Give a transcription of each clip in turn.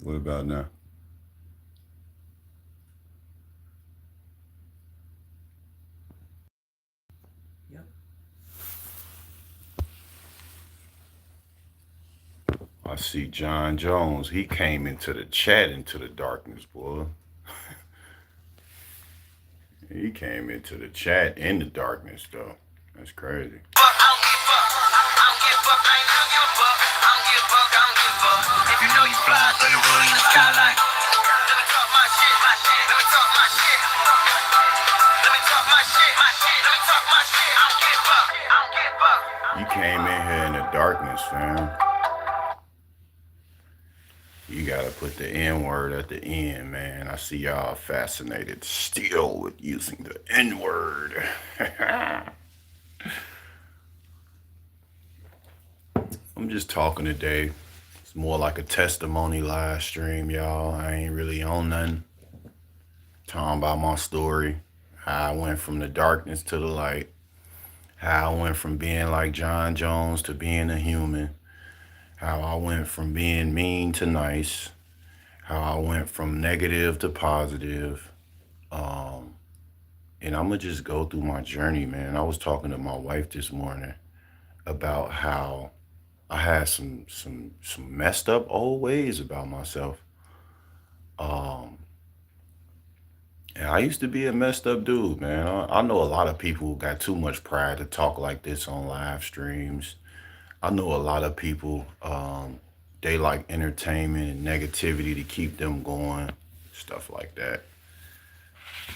What about now? Yep. I see John Jones. He came into the chat into the darkness, boy. He came into the chat in the darkness, though. That's crazy. If you know you fly, throw your rolling in the skyline. Let me talk my shit, my shit. Let me talk my shit. Let me talk my shit, my shit. Let me talk my shit. I don't give up. I don't give up. You came in here in the darkness, fam. You gotta put the N word at the end, man. I see y'all fascinated still with using the N word. I'm just talking today. It's more like a testimony live stream, y'all. I ain't really on nothing. Talking about my story, how I went from the darkness to the light, how I went from being like John Jones to being a human, how I went from being mean to nice, how I went from negative to positive. Um, and I'm gonna just go through my journey, man. I was talking to my wife this morning about how I had some messed up old ways about myself. Um, and I used to be a messed up dude, man. I know a lot of people who got too much pride to talk like this on live streams. I know a lot of people, they like entertainment and negativity to keep them going, stuff like that.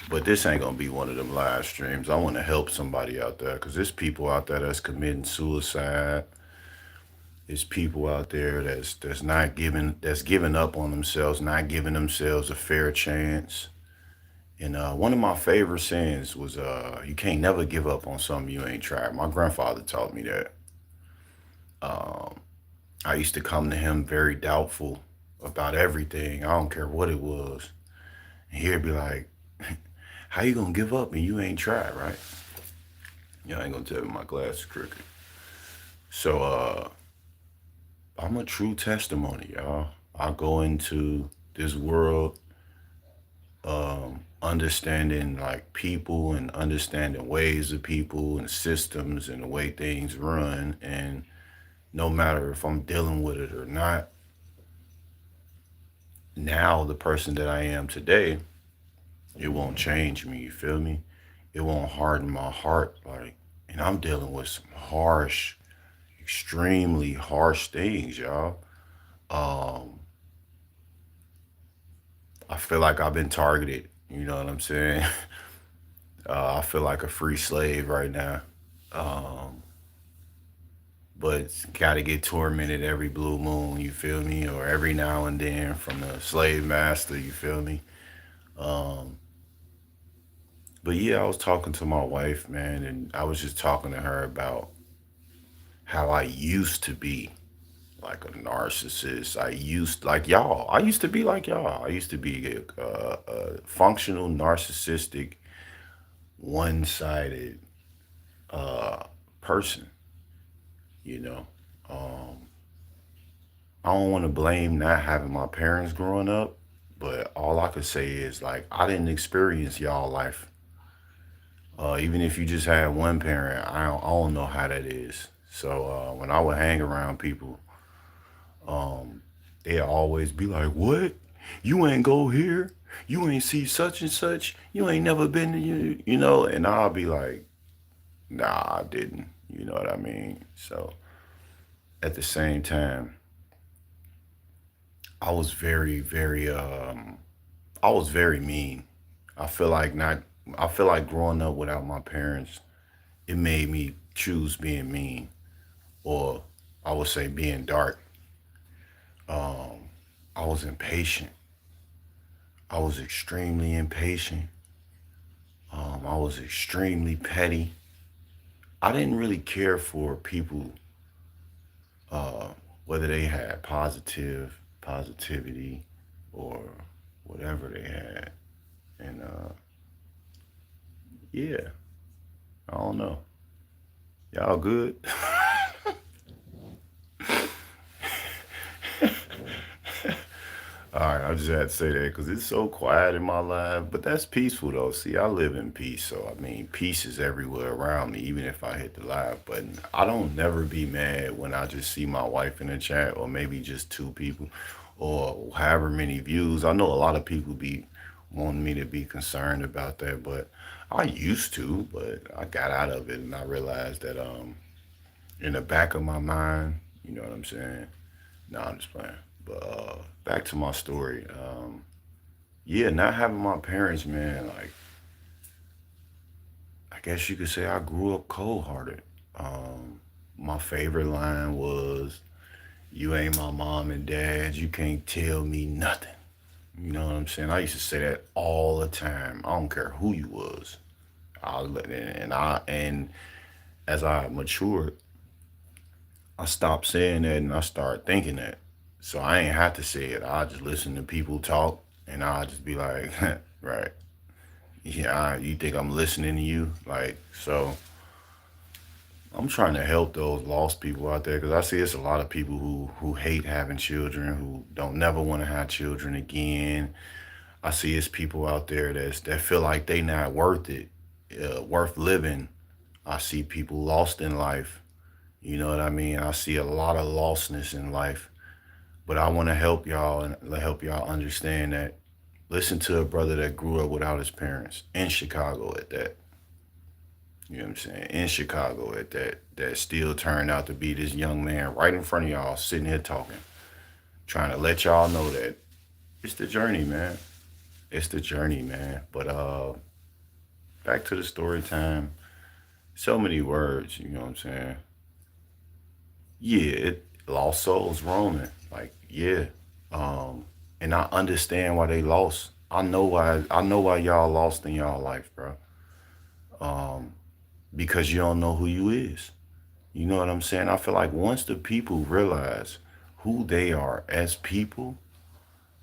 But this ain't gonna be one of them live streams. I want to help somebody out there because there's people out there that's committing suicide. There's people out there that's not giving up on themselves, not giving themselves a fair chance. And one of my favorite sayings was, "You can't never give up on something you ain't tried." My grandfather taught me that. Um, I used to come to him very doubtful about everything. I don't care what it was. And he'd be like, "How you gonna give up and you ain't tried, right?" Y'all ain't gonna tell me my glass is crooked. So I'm a true testimony, y'all. I go into this world understanding like people and understanding ways of people and systems and the way things run. And no matter if I'm dealing with it or not, now the person that I am today, it won't change me. You feel me? It won't harden my heart. Like, and I'm dealing with some harsh, extremely harsh things, y'all. Um, I feel like I've been targeted. You know what I'm saying? I feel like a free slave right now. Um, but got to get tormented every blue moon, you feel me? Or every now and then from the slave master, you feel me? Um, but yeah, I was talking to my wife, man, and I was just talking to her about how I used to be like a narcissist. I used to be like y'all. I used to be a functional, narcissistic, one sided person, you know. Um, I don't want to blame not having my parents growing up, but all I could say is like I didn't experience y'all life. Even if you just had one parent, I don't know how that is. So when I would hang around people, um, they always be like, "What? You ain't go here? You ain't see such and such? You ain't never been to you know?" And I'll be like, "Nah, I didn't." You know what I mean? So at the same time, I was I was very mean. I feel like not I feel like growing up without my parents, it made me choose being mean or I would say being dark. Um, I was impatient. I was extremely impatient. I was extremely petty. I didn't really care for people, uh, whether they had positivity, or whatever they had. And yeah, I don't know. Y'all good? All right, I just had to say that because it's so quiet in my life, but that's peaceful though. See, I live in peace, so I mean, peace is everywhere around me, even if I hit the live button. I don't never be mad when I just see my wife in the chat, or maybe just two people, or however many views. I know a lot of people be wanting me to be concerned about that, but I used to, but I got out of it and I realized that in the back of my mind, you know what I'm saying? No, I'm just playing. But back to my story. Yeah, not having my parents, man, like I guess you could say I grew up cold hearted. My favorite line was, "You ain't my mom and dad, you can't tell me nothing." You know what I'm saying? I used to say that all the time. I don't care who you was. And as I matured, I stopped saying that and I started thinking that. So I ain't have to say it. I just listen to people talk and I just be like, right. Yeah, you think I'm listening to you? Like, so I'm trying to help those lost people out there because I see it's a lot of people who hate having children, who don't never want to have children again. I see it's people out there that feel like they not worth it, worth living. I see people lost in life. You know what I mean? I see a lot of lostness in life. But I want to help y'all and help y'all understand that. Listen to a brother that grew up without his parents in Chicago at that. You know what I'm saying? In Chicago at that. That still turned out to be this young man right in front of y'all sitting here talking. Trying to let y'all know that it's the journey, man. It's the journey, man. But back to the story time. So many words, you know what I'm saying? Yeah, it lost souls roaming. Like, yeah. And I understand why they lost. I know why y'all lost in y'all life, bro. Because you don't know who you is. You know what I'm saying? I feel like once the people realize who they are as people,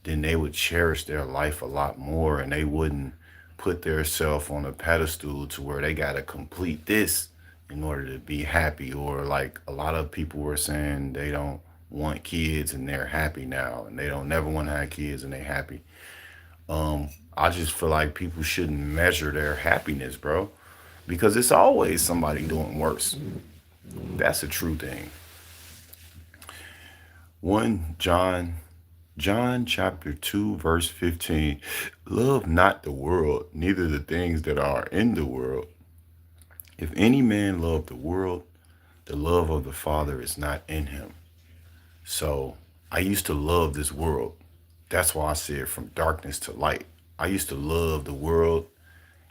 then they would cherish their life a lot more and they wouldn't put their self on a pedestal to where they gotta complete this in order to be happy. Or like a lot of people were saying they don't want kids and they're happy now and they don't never want to have kids and they happy. I just feel like people shouldn't measure their happiness, bro, because it's always somebody doing worse. That's a true thing. 1 John chapter 2 verse 15. Love not the world, neither the things that are in the world. If any man love the world, the love of the Father is not in him. So I used to love this world. That's why I said from darkness to light. I used to love the world.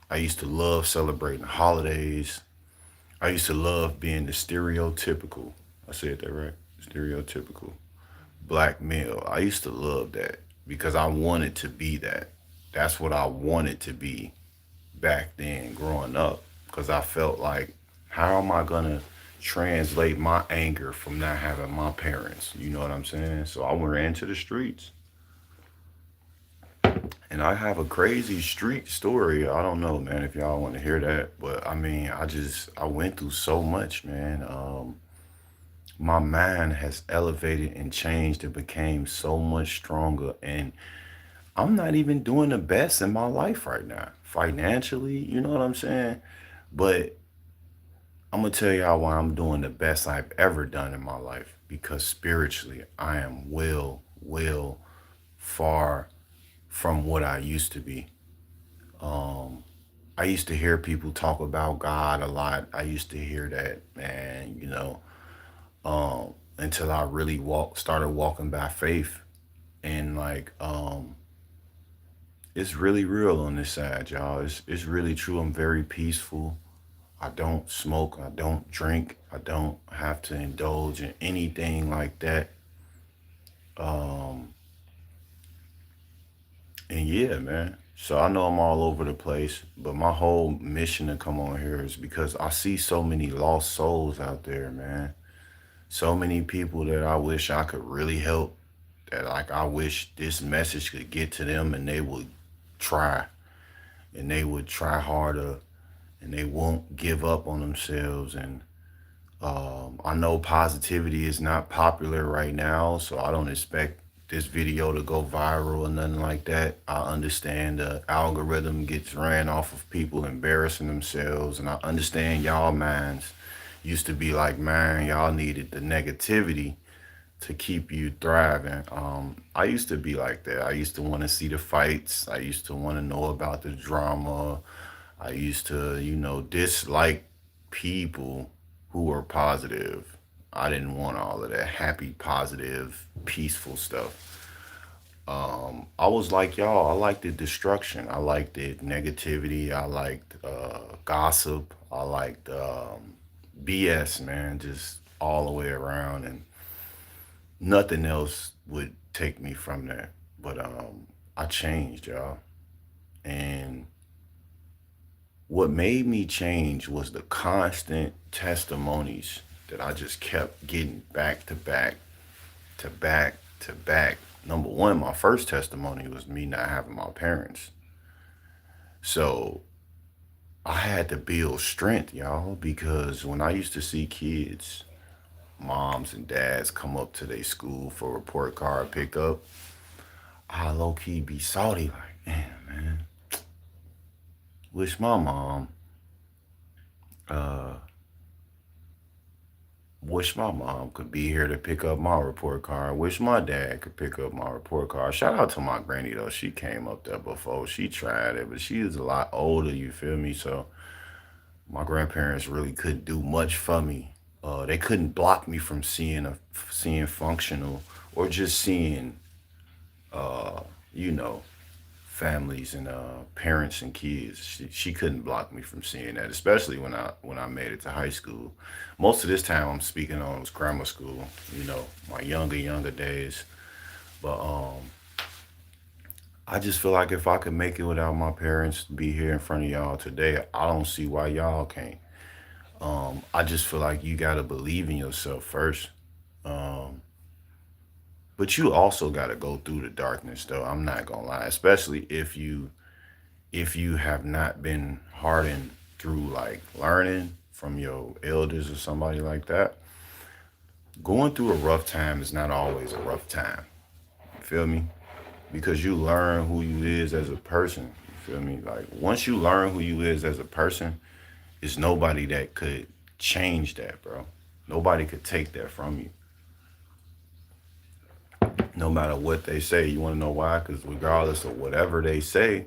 I used to love celebrating holidays. I used to love being the stereotypical, I said that right? Stereotypical black male. I used to love that because I wanted to be that. That's what I wanted to be back then growing up because I felt like, how am I going to translate my anger from not having my parents? You know what I'm saying? So I went into the streets. And I have a crazy street story. I don't know, man, if y'all want to hear that, but I mean, I went through so much, man. My mind has elevated and changed and became so much stronger. And I'm not even doing the best in my life right now, financially. You know what I'm saying? But I'm gonna tell y'all why I'm doing the best I've ever done in my life. Because spiritually, I am well far from what I used to be. I used to hear people talk about God a lot. I used to hear that, man, until I really started walking by faith. And like, it's really real on this side, y'all. It's really true. I'm very peaceful. I don't smoke. I don't drink. I don't have to indulge in anything like that. Um, and yeah, man. So I know I'm all over the place, but my whole mission to come on here is because I see so many lost souls out there, man. So many people that I wish I could really help, that like I wish this message could get to them and they would try and they would try harder and they won't give up on themselves. And I know positivity is not popular right now, so I don't expect this video to go viral or nothing like that. I understand the algorithm gets ran off of people embarrassing themselves, and I understand y'all minds used to be like, man, y'all needed the negativity to keep you thriving. I used to be like that. I used to want to see the fights. I used to want to know about the drama. I used to, dislike people who were positive. I didn't want all of that happy, positive, peaceful stuff. I was like y'all. I liked the destruction. I liked the negativity. I liked gossip. I liked BS, man, just all the way around, and nothing else would take me from that. But I changed, y'all, and what made me change was the constant testimonies that I just kept getting back to back to back to back. Number one, my first testimony was me not having my parents. So I had to build strength, y'all, because when I used to see kids, moms and dads come up to their school for report card pickup, I low key be salty, like, man, wish my mom uh wish my mom could be here to pick up my report card. Wish my dad could pick up my report card. Shout out to my granny though. She came up there before. She tried it, but she is a lot older, you feel me? So my grandparents really couldn't do much for me. They couldn't block me from seeing functional or just seeing uh, you know, families and parents and kids. She couldn't block me from seeing that, especially when I made it to high school. Most of this time I'm speaking on was grammar school, my younger days. But I just feel like if I could make it without my parents to be here in front of y'all today, I don't see why y'all can't. I just feel like you gotta believe in yourself first. Um, but you also gotta go through the darkness though. I'm not gonna lie, especially if you have not been hardened through like learning from your elders or somebody like that. Going through a rough time is not always a rough time. You feel me? Because you learn who you is as a person. You feel me? Like once you learn who you is as a person, it's nobody that could change that, bro. Nobody could take that from you, no matter what they say. You want to know why? Because regardless of whatever they say,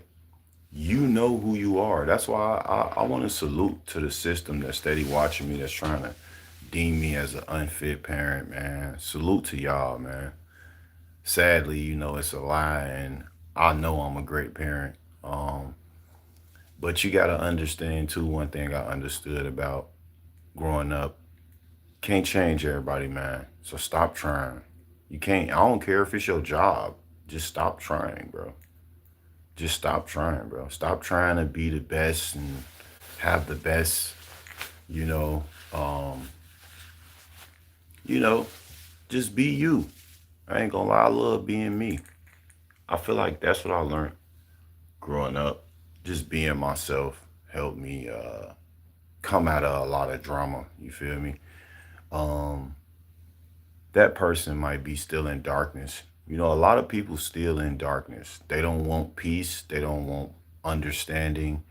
you know who you are. That's why I want to salute to the system that's steady watching me, that's trying to deem me as an unfit parent, man. Salute to y'all, man. Sadly, it's a lie, and I know I'm a great parent. Um, but you got to understand, too, one thing I understood about growing up, can't change everybody, man. So stop trying. You can't. I don't care if it's your job. Just stop trying, bro. Just stop trying, bro. Stop trying to be the best and have the best, you know. Um, you know, just be you. I ain't gonna lie, I love being me. I feel like that's what I learned growing up. Just being myself helped me come out of a lot of drama. You feel me? Um, that person might be still in darkness. A lot of people still in darkness. They don't want peace. They don't want understanding.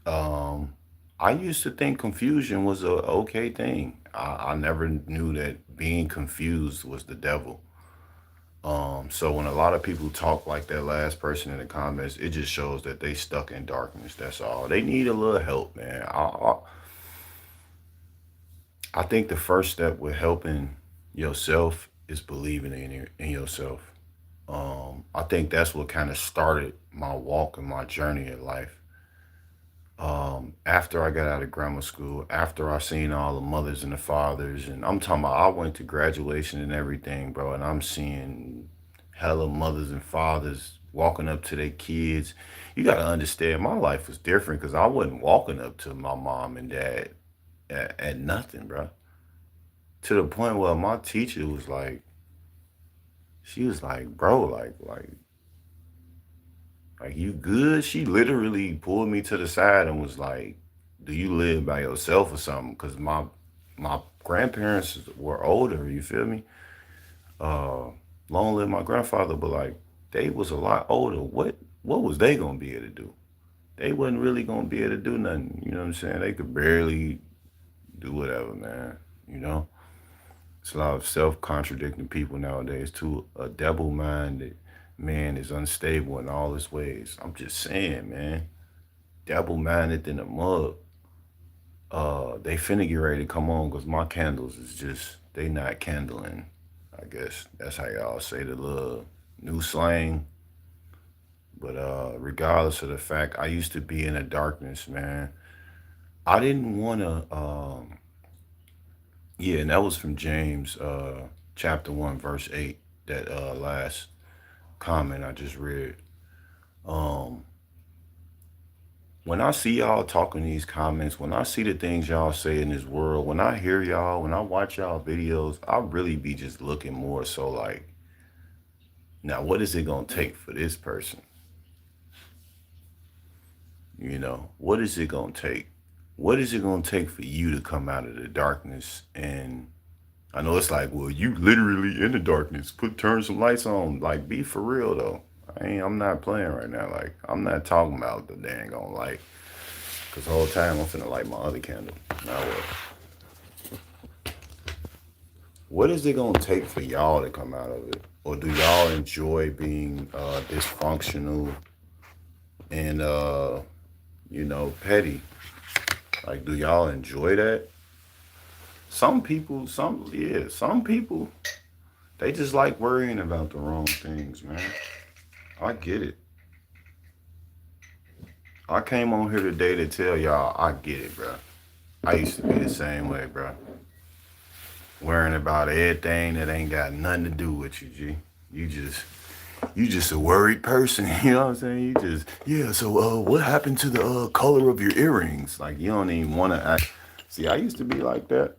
Um, I used to think confusion was a okay thing. I never knew that being confused was the devil. So when a lot of people talk like that last person in the comments, it just shows that they stuck in darkness. That's all. They need a little help, man. I think the first step with helping yourself is believing in yourself. I think that's what kind of started my walk and my journey in life. After I got out of grammar school, after I seen all the mothers and the fathers, and I'm talking about I went to graduation and everything, bro, and I'm seeing hella mothers and fathers walking up to their kids. You got to understand, my life was different because I wasn't walking up to my mom and dad at nothing, bro. To the point where my teacher was like, she was like, bro, like you good? She literally pulled me to the side and was like, "Do you live by yourself or something?" Because my grandparents were older. You feel me? Long live my grandfather, but like they was a lot older. What was they gonna be able to do? They wasn't really gonna be able to do nothing. You know what I'm saying? They could barely do whatever, man. You know? It's a lot of self contradicting people nowadays too. A double minded man is unstable in all his ways. I'm just saying, man. Double minded than a mug. They finna get ready to come on because my candles is just they not candling. I guess that's how y'all say the little new slang. But regardless of the fact, I used to be in the darkness, man. I didn't wanna yeah, and that was from James chapter 1, verse 8, that last comment I just read. Um when I see y'all talking these comments, when I see the things y'all say in this world, when I hear y'all, when I watch y'all videos, I really be just looking more so like, now what is it gonna take for this person? You know, what is it gonna take? What is it gonna take for you to come out of the darkness? And I know it's like, well, you literally in the darkness. Turn some lights on. Like, be for real though. I'm not playing right now. Like, I'm not talking about the dang on light. Cause the whole time I'm finna light my other candle. Now what? What is it gonna take for y'all to come out of it? Or do y'all enjoy being dysfunctional and petty? Like, do y'all enjoy that? Some people, they just like worrying about the wrong things, man. I get it. I came on here today to tell y'all I get it, bro. I used to be the same way, bro. Worrying about everything that ain't got nothing to do with you, G. You just you just a worried person, you know what I'm saying? You just yeah, so what happened to the color of your earrings? Like you don't even wanna act. See, I used to be like that.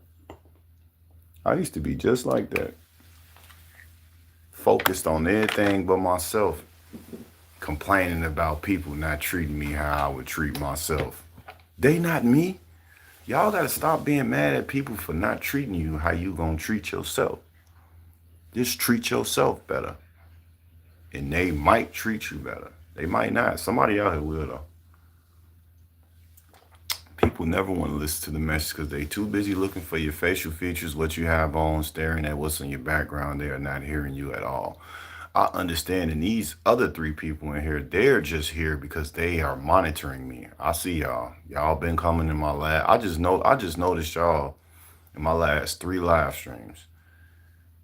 I used to be just like that. Focused on everything but myself, complaining about people not treating me how I would treat myself. They not me. Y'all gotta stop being mad at people for not treating you how you gonna treat yourself. Just treat yourself better. And they might treat you better. They might not. Somebody out here will though. People never want to listen to the message because they too busy looking for your facial features, what you have on, staring at what's in your background. They are not hearing you at all. I understand. And these other three people in here, they're just here because they are monitoring me. I see y'all. Y'all been coming in my lab. I just noticed y'all in my last 3 live streams.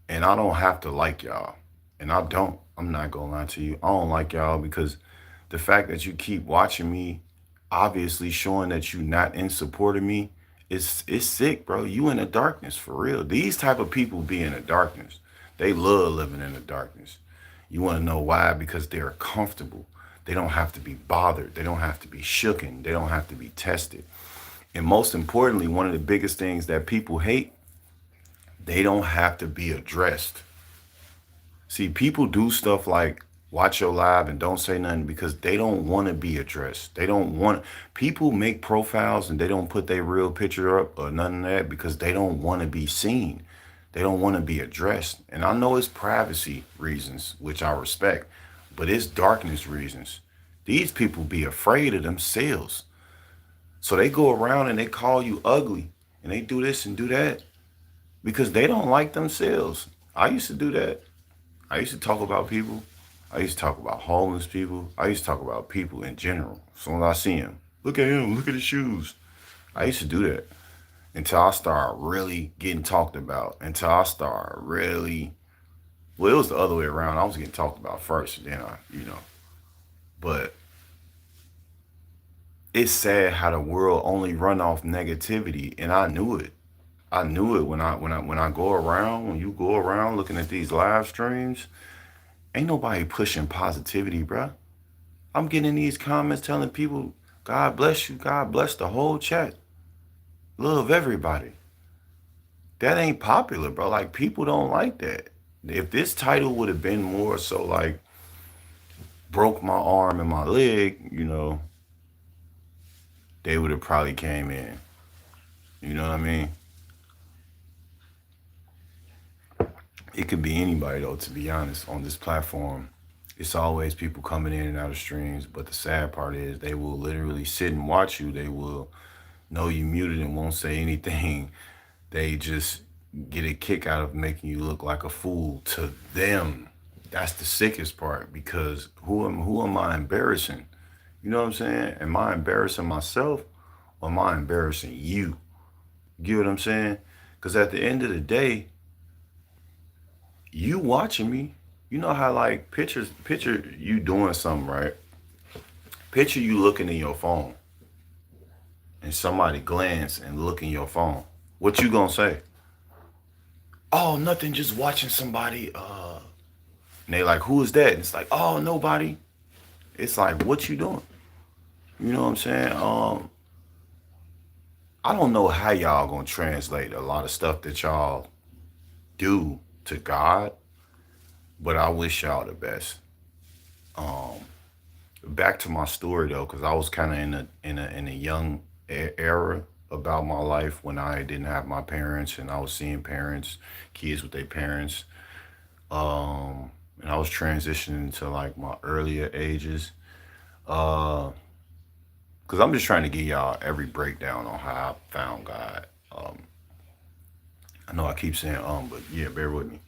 And I don't have to like y'all. And I don't. I'm not gonna lie to you. I don't like y'all because the fact that you keep watching me, obviously showing that you not in support of me, it's sick, bro. You in the darkness for real. These type of people be in the darkness. They love living in the darkness. You want to know why? Because they're comfortable. They don't have to be bothered. They don't have to be shooken. They don't have to be tested. And most importantly, one of the biggest things that people hate, they don't have to be addressed. See, people do stuff like watch your live and don't say nothing because they don't want to be addressed. They don't want people make profiles and they don't put their real picture up or none of that because they don't want to be seen. They don't want to be addressed. And I know it's privacy reasons, which I respect, but it's darkness reasons. These people be afraid of themselves. So they go around and they call you ugly and they do this and do that because they don't like themselves. I used to do that. I used to talk about people. I used to talk about homeless people. I used to talk about people in general. As soon as I see him, look at him, look at his shoes. I used to do that until I started really getting talked about. Until I started really, well, it was the other way around. I was getting talked about first, then But it's sad how the world only run off negativity, and I knew it. I knew it when I go around. When you go around looking at these live streams, ain't nobody pushing positivity, bruh. I'm getting in these comments telling people, God bless you, God bless the whole chat. Love everybody. That ain't popular, bro. Like, people don't like that. If this title would have been more so like, broke my arm and my leg, they would have probably came in. You know what I mean? It could be anybody though, to be honest, on this platform. It's always people coming in and out of streams, but the sad part is they will literally sit and watch you. They will know you muted and won't say anything. They just get a kick out of making you look like a fool to them. That's the sickest part because who am I embarrassing? You know what I'm saying? Am I embarrassing myself or am I embarrassing you? You get what I'm saying? Because at the end of the day, you watching me. You know how like picture you doing something, right? Picture you looking in your phone and somebody glance and look in your phone. What you gonna say? Oh, nothing, just watching somebody. And they like, who is that? And it's like, oh, nobody. It's like, what you doing? You know what I'm saying? I don't know how y'all gonna translate a lot of stuff that y'all do to God, but I wish y'all the best. Um, Back to my story though, because I was kind of in a young era about my life when I didn't have my parents and I was seeing parents, kids with their parents, and I was transitioning to like my earlier ages. Uh, because I'm just trying to give y'all every breakdown on how I found God. I know I keep saying but yeah, bear with me.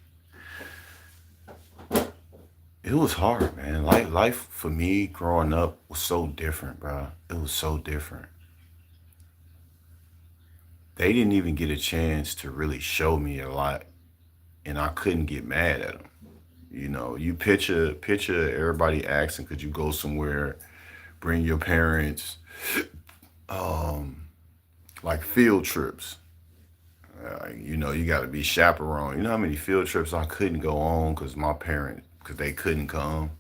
It was hard, man. Life for me growing up was so different, bro. It was so different. They didn't even get a chance to really show me a lot, and I couldn't get mad at them. You know, you picture everybody asking, could you go somewhere, bring your parents, um, like field trips. You know, you got to be chaperone. You know how many field trips I couldn't go on because my parents, because they couldn't come.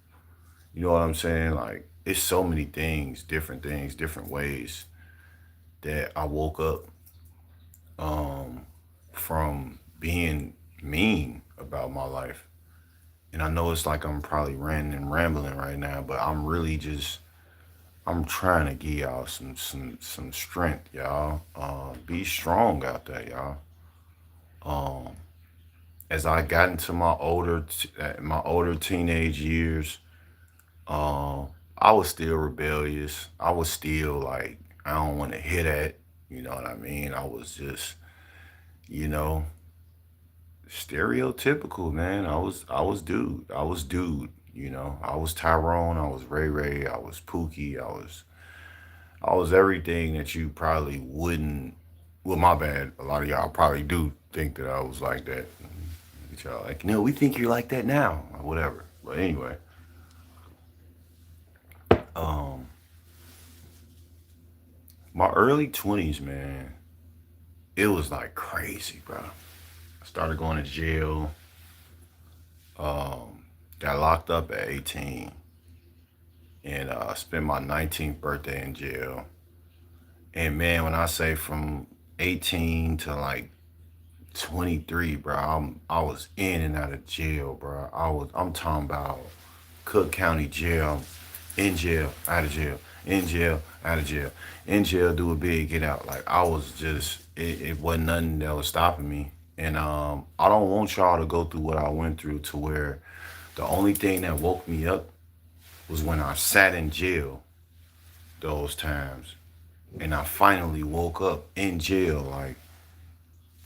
You know what I'm saying? Like, it's so many things, different ways that I woke up um, from being mean about my life. And I know it's like I'm probably ranting and rambling right now, but I'm really just I'm trying to give y'all some strength, y'all. Be strong out there, y'all. Um, as I got into my older teenage years, um, I was still rebellious. I was still like I don't want to hear that. You know what I mean? I was just you know stereotypical, man. I was dude. You know, I was Tyrone. I was Ray Ray. I was Pookie. I was everything that you probably wouldn't. Well, my bad. A lot of y'all probably do think that I was like that. But y'all like, no, we think you're like that now, or whatever. But anyway, um, my early 20s, man, it was like crazy, bro. I started going to jail. Um, got locked up at 18, and spent my 19th birthday in jail. And man, when I say from 18 to like 23, bro. I was in and out of jail, bro. I'm talking about Cook County jail, in jail, out of jail, in jail, out of jail, in jail, do a bid, get out. Like I was just it wasn't nothing that was stopping me. And I don't want y'all to go through what I went through to where the only thing that woke me up was when I sat in jail those times. And I finally woke up in jail. Like,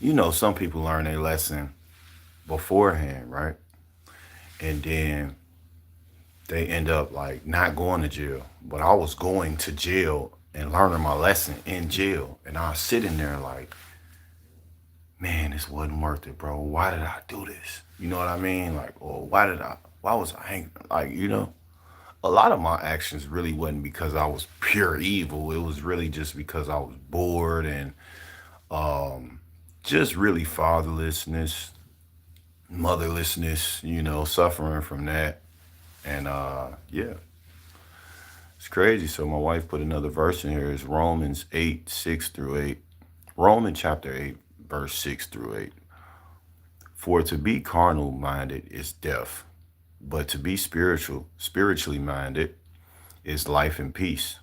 you know, some people learn their lesson beforehand, right? And then they end up like not going to jail. But I was going to jail and learning my lesson in jail. And I was sitting there like, man, this wasn't worth it, bro. Why did I do this? You know what I mean? Like, or why was I hanging? Like, you know, a lot of my actions really wasn't because I was pure evil. It was really just because I was bored and um, just really fatherlessness, motherlessness, you know, suffering from that. And yeah, it's crazy. So my wife put another verse in here. It's Romans 8, 6 through 8. Romans chapter 8, verse 6 through 8. For to be carnal minded is death, but to be spiritually minded is life and peace.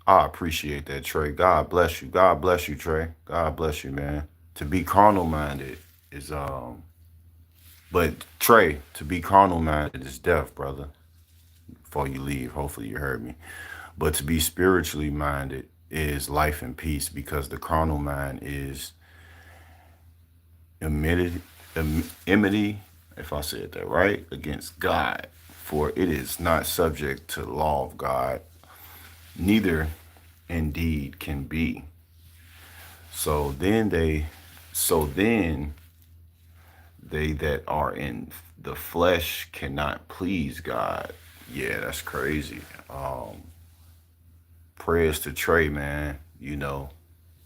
I appreciate that, Trey. God bless you. God bless you, Trey. God bless you, man. To be carnal minded is But Trey, to be carnal minded is death, brother. Before you leave, hopefully you heard me. But to be spiritually minded is life and peace because the carnal mind is enmity, enmity, if I said that right, against God. For it is not subject to the law of God, neither indeed can be. So then they, so then they that are in the flesh cannot please God. Yeah, that's crazy. Prayers to Trey, man.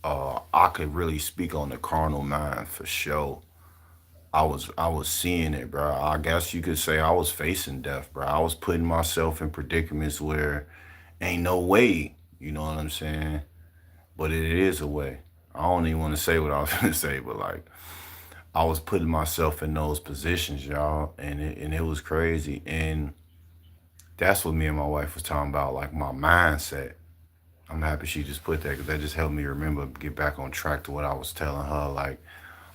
I could really speak on the carnal mind for sure. I was seeing it, bro. I guess you could say I was facing death, bro. I was putting myself in predicaments where ain't no way. You know what I'm saying? But it is a way. I don't even want to say what I was gonna say, but like I was putting myself in those positions, y'all, and it was crazy. And that's what me and my wife was talking about, like my mindset. I'm happy she just put that because that just helped me remember get back on track to what I was telling her. Like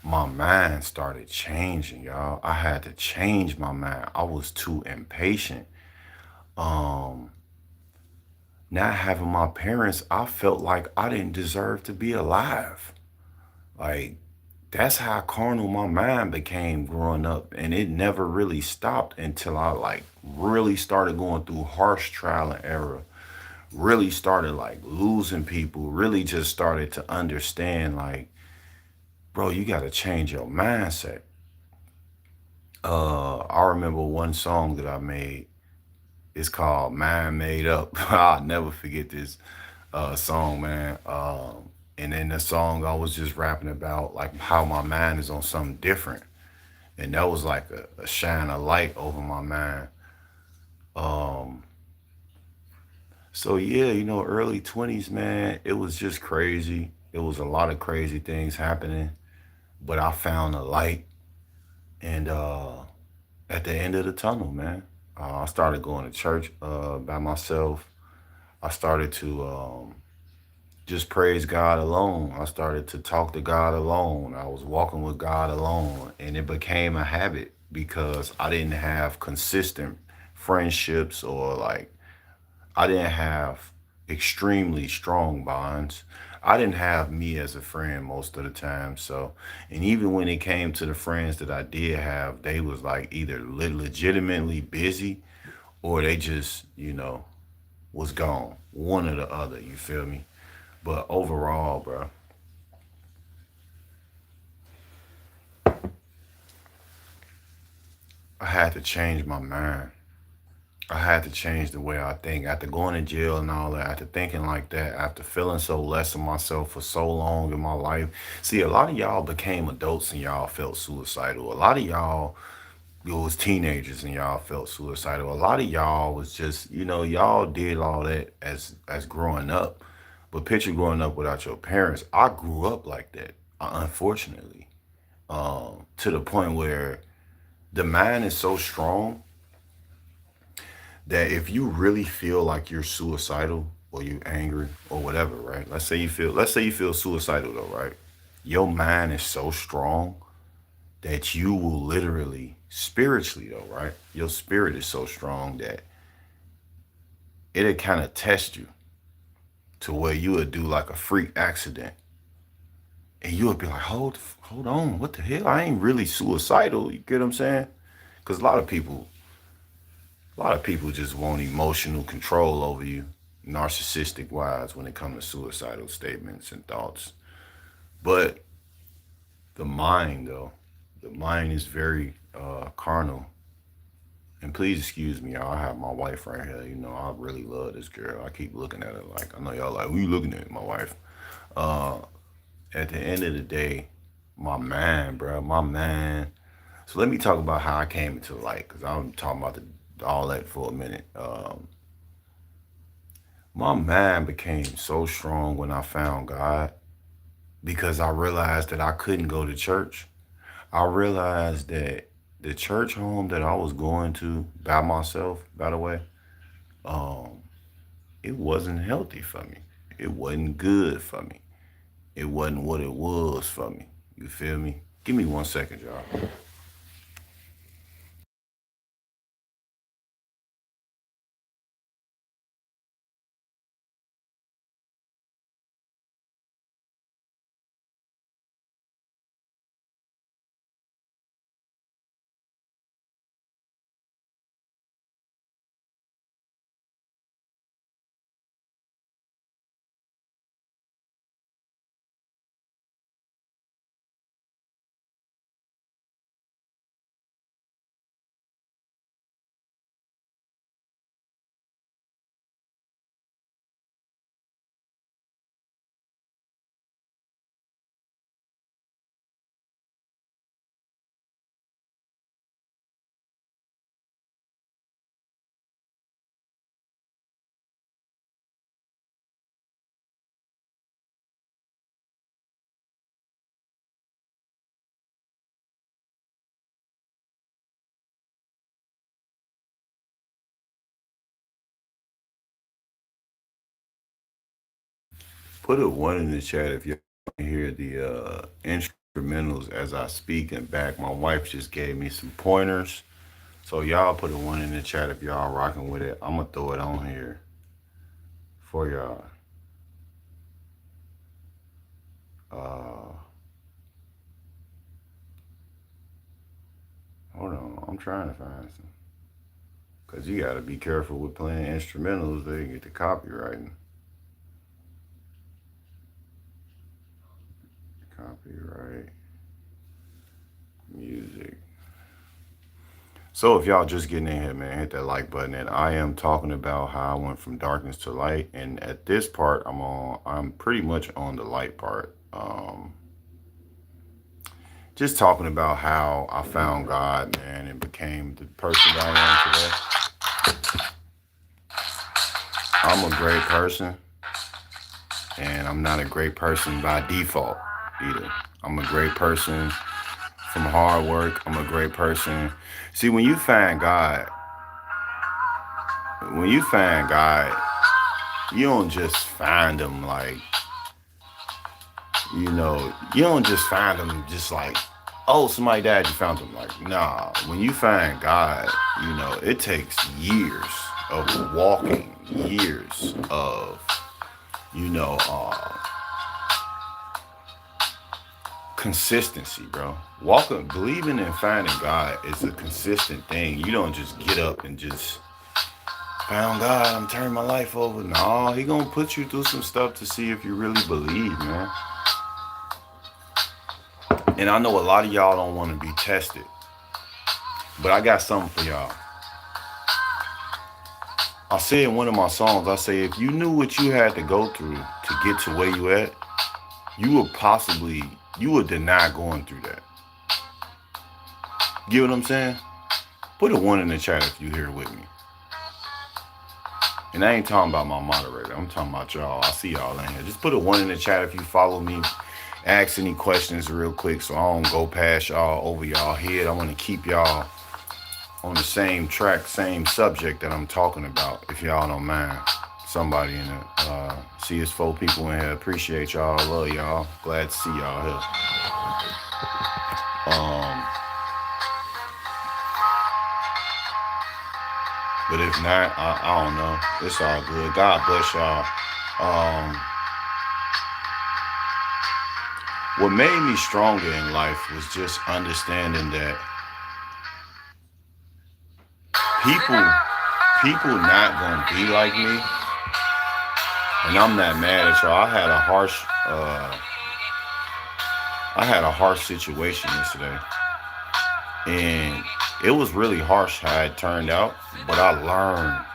my mind started changing, y'all. I had to change my mind. I was too impatient. Um, Not having my parents, I felt like I didn't deserve to be alive. Like that's how carnal my mind became growing up, and it never really stopped until I like really started going through harsh trial and error. Really started like losing people. Really just started to understand like, bro, you got to change your mindset. I remember one song that I made. It's called "Mind Made Up." I'll never forget this song, man. And in the song, I was just rapping about like how my mind is on something different, and that was like a shine of light over my mind. Um, so yeah, early 20s, man, it was just crazy. It was a lot of crazy things happening, but I found a light, and at the end of the tunnel, man, I started going to church by myself. I started to just praise God alone. I started to talk to God alone. I was walking with God alone, and it became a habit because I didn't have consistent friendships or like I didn't have extremely strong bonds. I didn't have me as a friend most of the time. So, and even when it came to the friends that I did have, they was like either legitimately busy or they just, was gone. One or the other, you feel me? But overall, bro, I had to change my mind. I had to change the way I think. After going to jail and all that, after thinking like that, after feeling so less of myself for so long in my life. See, a lot of y'all became adults and y'all felt suicidal. A lot of y'all you was teenagers and y'all felt suicidal. A lot of y'all was just, y'all did all that as growing up. But picture growing up without your parents. I grew up like that, unfortunately, to the point where the mind is so strong that if you really feel like you're suicidal or you angry or whatever, right? Let's say you feel suicidal though, right? Your mind is so strong that you will literally spiritually though, right? Your spirit is so strong that it'll kind of test you to where you would do like a freak accident and you would be like, hold on, what the hell? I ain't really suicidal. You get what I'm saying? Because a lot of people just want emotional control over you, narcissistic wise, when it comes to suicidal statements and thoughts. But the mind, though, the mind is very carnal. And please excuse me, y'all. I have my wife right here. I really love this girl. I keep looking at her like, I know y'all like, who you looking at? My wife. Uh, at the end of the day, my mind, bro, my mind. So let me talk about how I came into the light, because I'm talking about all that for a minute. My mind became so strong when I found God because I realized that I couldn't go to church. I realized that the church home that I was going to by myself, by the way, um, it wasn't healthy for me. It wasn't good for me. It wasn't what it was for me. You feel me? Give me 1 second, y'all. Put a one in the chat if you hear the instrumentals as I speak and back. My wife just gave me some pointers. So y'all put a one in the chat if y'all rocking with it. I'm gonna throw it on here for y'all. Uh, Hold on, I'm trying to find some. Cause you gotta be careful with playing instrumentals. They get the copywriting. Copyright music. So if y'all just getting in here, man, hit that like button. And I am talking about how I went from darkness to light. And at this part, I'm pretty much on the light part. Just talking about how I found God, man, and became the person that I am today. I'm a great person, and I'm not a great person by default either. I'm a great person from hard work. I'm a great person. See, when you find God, you don't just find him like, you don't just find him just like, oh, somebody died, you found him. Like, nah, when you find God, it takes years of walking, years of, you know, uh, consistency, bro. Walking, believing and finding God is a consistent thing. You don't just get up and just found God, I'm turning my life over. No, he gonna put you through some stuff to see if you really believe, man. And I know a lot of y'all don't want to be tested, but I got something for y'all. I say in one of my songs, I say, if you knew what you had to go through to get to where you at, you would deny going through that. Get what I'm saying? Put a one in the chat if you here with me. And I ain't talking about my moderator. I'm talking about y'all. I see y'all in here. Just put a one in the chat if you follow me. Ask any questions real quick so I don't go past y'all, over y'all head. I want to keep y'all on the same track, same subject that I'm talking about, if y'all don't mind. Somebody in it. See it's 4 people in here. Appreciate y'all. Love y'all. Glad to see y'all here. But if not, I don't know. It's all good. God bless y'all. What made me stronger in life was just understanding that people not gonna be like me, and I'm not mad at y'all. I had a harsh situation yesterday, and it was really harsh how it turned out. But I learned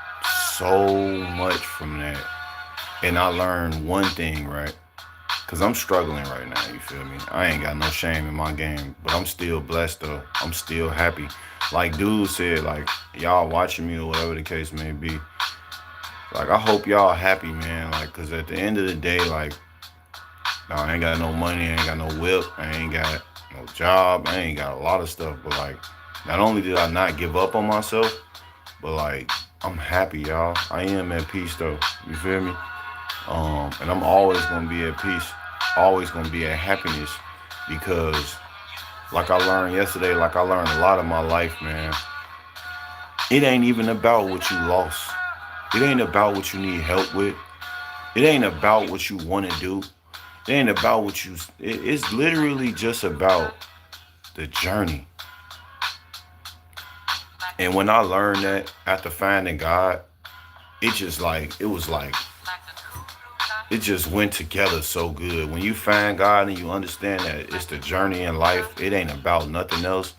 so much from that, and I learned one thing, right? Cause I'm struggling right now, you feel me? I ain't got no shame in my game, but I'm still blessed though. I'm still happy. Like dude said, like y'all watching me or whatever the case may be. Like I hope y'all happy, man. Like, cause at the end of the day, like, no, I ain't got no money, I ain't got no whip, I ain't got no job, I ain't got a lot of stuff. But like, not only did I not give up on myself, but like, I'm happy, y'all. I am at peace though. You feel me? And I'm always gonna be at peace, always gonna be at happiness, because like I learned yesterday, like I learned a lot of my life, man, it ain't even about what you lost. It ain't about what you need help with. It ain't about what you want to do. It ain't about it's literally just about the journey. And when I learned that after finding God, it just went together so good. When you find God and you understand that it's the journey in life, it ain't about nothing else.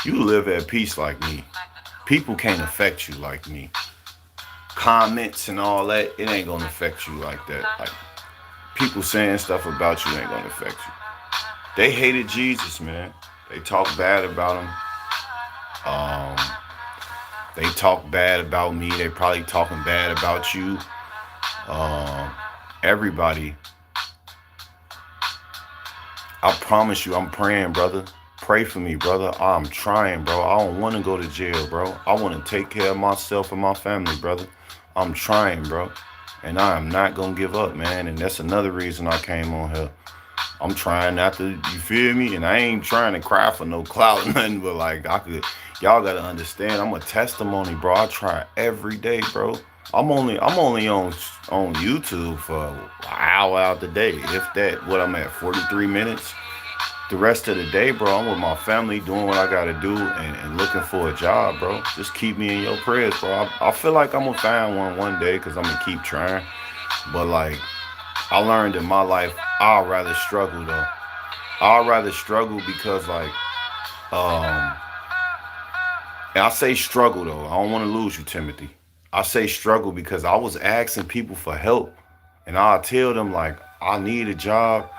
You live at peace like me. People can't affect you like me. Comments and all that, it ain't gonna affect you like that. Like people saying stuff about you ain't gonna affect you. They hated Jesus, man. They talk bad about him. They talk bad about me. They probably talking bad about you. Everybody. I promise you, I'm praying, brother. Pray for me, brother. I'm trying, bro. I don't want to go to jail, bro. I want to take care of myself and my family, brother. I'm trying, bro. And I am not gonna give up, man. And that's another reason I came on here. I'm trying not to, you feel me? And I ain't trying to cry for no clout or nothing, but like y'all gotta understand, I'm a testimony, bro. I try every day, bro. I'm only on YouTube for an hour out the day, if that. What I'm at, 43 minutes. The rest of the day, bro, I'm with my family doing what I gotta do and looking for a job, bro. Just keep me in your prayers, bro. I feel like I'm gonna find one day because I'm gonna keep trying. But like, I learned in my life, I'd rather struggle though. I'd rather struggle because like, um, and I say struggle though. I don't want to lose you, Timothy. I say struggle because I was asking people for help, and I'll tell them like, I need a job,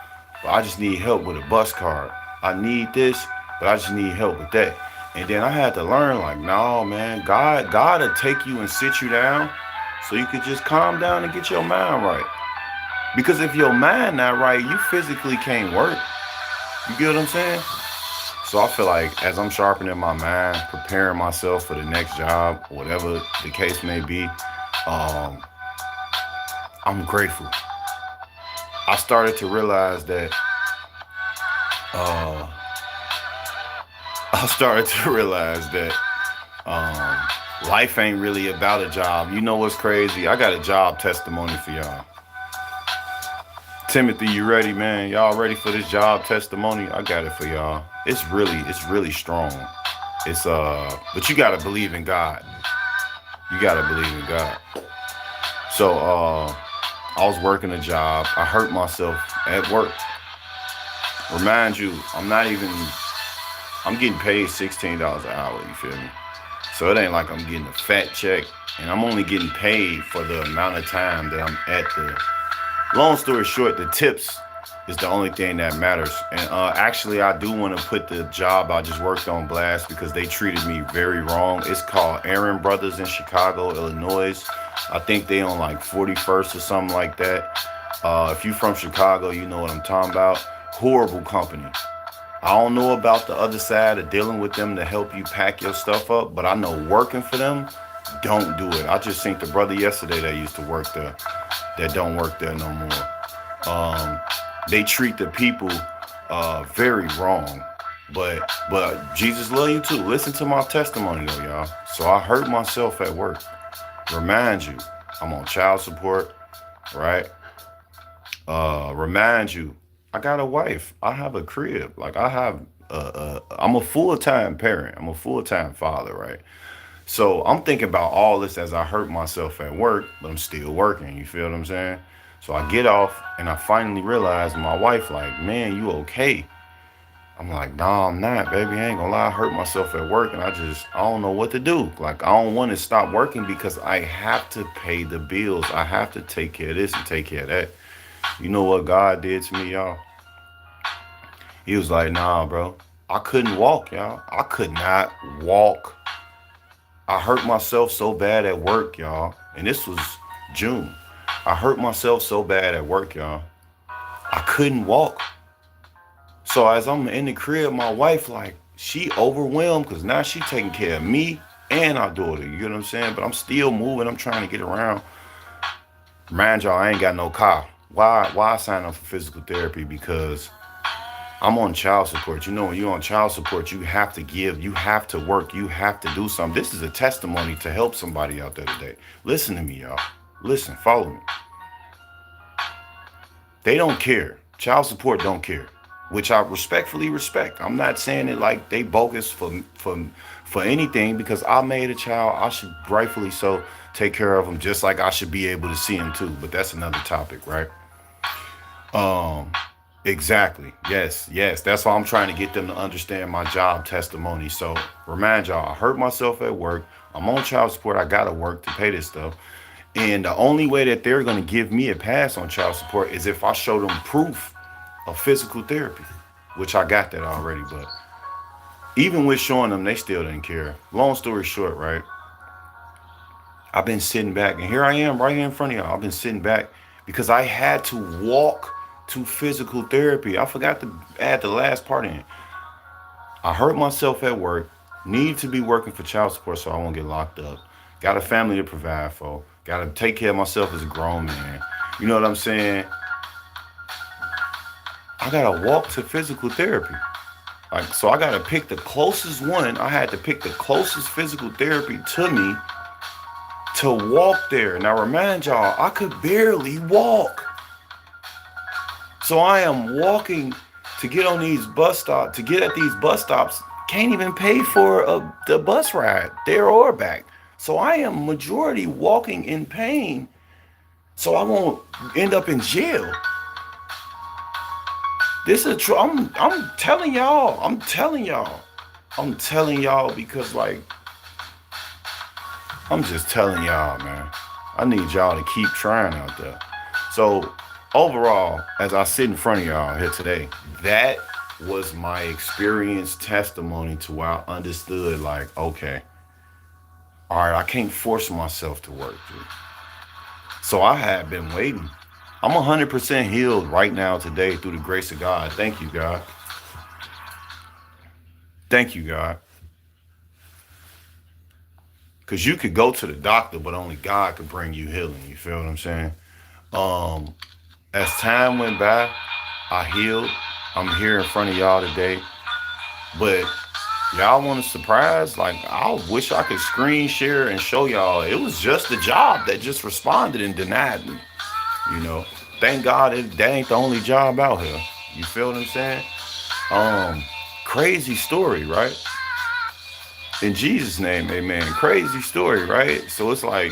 but I just need help with a bus card. I need this, but I just need help with that. And then I had to learn like, no, man, God will take you and sit you down so you could just calm down and get your mind right. Because if your mind not right, you physically can't work. You get what I'm saying? So I feel like as I'm sharpening my mind, preparing myself for the next job, whatever the case may be, um, I'm grateful. I started to realize that uh, I started to realize that life ain't really about a job. You know what's crazy? I got a job testimony for y'all. Timothy, you ready, man? Y'all ready for this job testimony? I got it for y'all. It's really strong. But you gotta believe in God. You gotta believe in God. So, I was working a job. I hurt myself at work. Remind you, I'm getting paid $16 an hour, you feel me? So it ain't like I'm getting a fat check. And I'm only getting paid for the amount of time that I'm at the. Long story short, the tips is the only thing that matters. And actually, I do want to put the job I just worked on blast because they treated me very wrong. It's called Aaron Brothers in Chicago, Illinois. I think they on like 41st or something like that. If you from Chicago, you know what I'm talking about. Horrible company. I don't know about the other side of dealing with them to help you pack your stuff up, but I know working for them, don't do it. I just seen the brother yesterday that used to work there that don't work there no more. They treat the people very wrong. But Jesus love you too. Listen to my testimony though, y'all. So I hurt myself at work. Remind you, I'm on child support, right? Remind you, I got a wife. I have a crib. Like I'm a full-time parent. I'm a full-time father, right? So I'm thinking about all this as I hurt myself at work, but I'm still working. You feel what I'm saying? So I get off and I finally realize my wife like, man, you okay? I'm like, nah, I'm not, baby. I ain't gonna lie. I hurt myself at work and I don't know what to do. Like, I don't want to stop working because I have to pay the bills. I have to take care of this and take care of that. You know what God did to me, y'all? He was like, nah, bro. I couldn't walk, y'all. I could not walk. I hurt myself so bad at work, y'all. And this was June. I hurt myself so bad at work, y'all. I couldn't walk. So as I'm in the crib, my wife, like, she overwhelmed because now she taking care of me and our daughter. You get what I'm saying? But I'm still moving. I'm trying to get around. Mind y'all, I ain't got no car. Why sign up for physical therapy? Because I'm on child support. You know, when you're on child support, you have to give, you have to work, you have to do something. This is a testimony to help somebody out there today. Listen to me, y'all. Listen, follow me. They don't care. Child support don't care, which I respectfully respect. I'm not saying it like they bogus for anything because I made a child. I should rightfully so take care of them just like I should be able to see them too. But that's another topic, right? Exactly. Yes. That's why I'm trying to get them to understand my job testimony. So remind y'all, I hurt myself at work. I'm on child support. I gotta work to pay this stuff. And the only way that they're gonna give me a pass on child support is if I show them proof of physical therapy, which I got that already. But even with showing them, they still didn't care. Long story short, right? I've been sitting back, and here I am right here in front of y'all. I've been sitting back because I had to walk to physical therapy. I forgot to add the last part in. I hurt myself at work, need to be working for child support so I won't get locked up. Got a family to provide for. Got to take care of myself as a grown man. You know what I'm saying? I gotta walk to physical therapy. Like, so I gotta pick the closest one. I had to pick the closest physical therapy to me to walk there. Now remind y'all, I could barely walk. So I am walking to get on these bus stops, to get at these bus stops, can't even pay for the bus ride there or back. So I am majority walking in pain so I won't end up in jail. This is true. I'm telling y'all. I'm telling y'all. I'm telling y'all because like I'm just telling y'all, man. I need y'all to keep trying out there. So overall, as I sit in front of y'all here today, that was my experience testimony to where I understood like, okay, all right, I can't force myself to work through. So I had been waiting. I'm 100% healed right now today through the grace of God. Thank you, God. Thank you, God. Because you could go to the doctor, but only God could bring you healing. You feel what I'm saying? As time went by, I healed. I'm here in front of y'all today. But y'all want a surprise? Like, I wish I could screen share and show y'all. It was just the job that just responded and denied me. You know, thank God that ain't the only job out here. You feel what I'm saying? Crazy story, right? In Jesus' name, amen. Crazy story, right? So it's like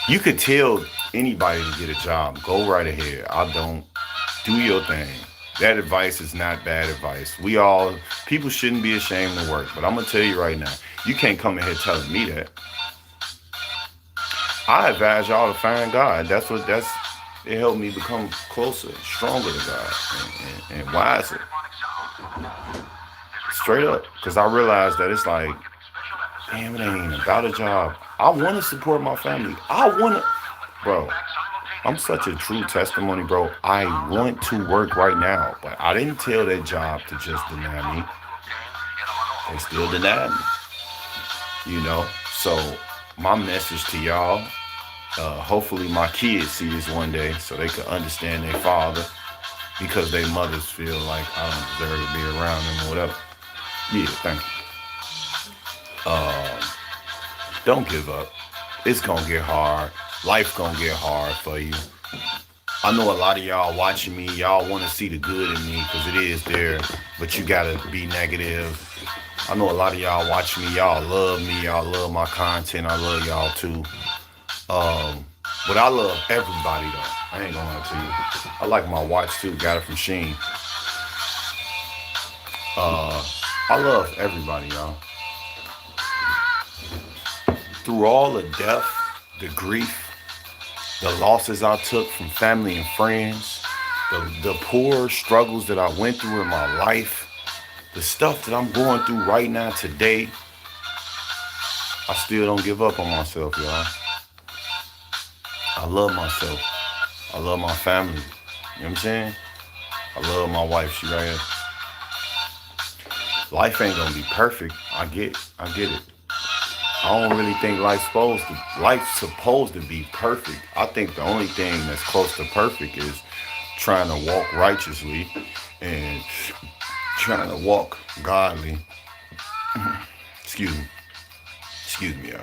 you could tell anybody to get a job. Go right ahead. I don't. Do your thing. That advice is not bad advice. People shouldn't be ashamed to work. But I'm going to tell you right now, you can't come in here telling me that. I advise y'all to find God. It helped me become closer, stronger to God, and wiser. Straight up. Because I realized that it's like, damn, it ain't even about a job. I want to support my family. Bro, I'm such a true testimony, bro. I want to work right now, but I didn't tell that job to just deny me. They still denied me, you know? So my message to y'all, hopefully my kids see this one day so they can understand their father because their mothers feel like I don't deserve to be around them or whatever. Yeah, thank you. Don't give up. It's gonna get hard. Life gonna get hard for you. I know a lot of y'all watching me, y'all want to see the good in me because it is there, but you gotta be negative. I know a lot of y'all watching me, y'all love me, y'all love my content, I love y'all too. But I love everybody though. I ain't gonna lie to you. I like my watch too, got it from Sheen. I love everybody, y'all. Through all the death, the grief, the losses I took from family and friends, the poor struggles that I went through in my life, the stuff that I'm going through right now today, I still don't give up on myself, y'all. I love myself. I love my family. You know what I'm saying? I love my wife. She right here. Life ain't gonna be perfect. I get it. I don't really think life's supposed to be perfect. I think the only thing that's close to perfect is trying to walk righteously and trying to walk godly. Excuse me,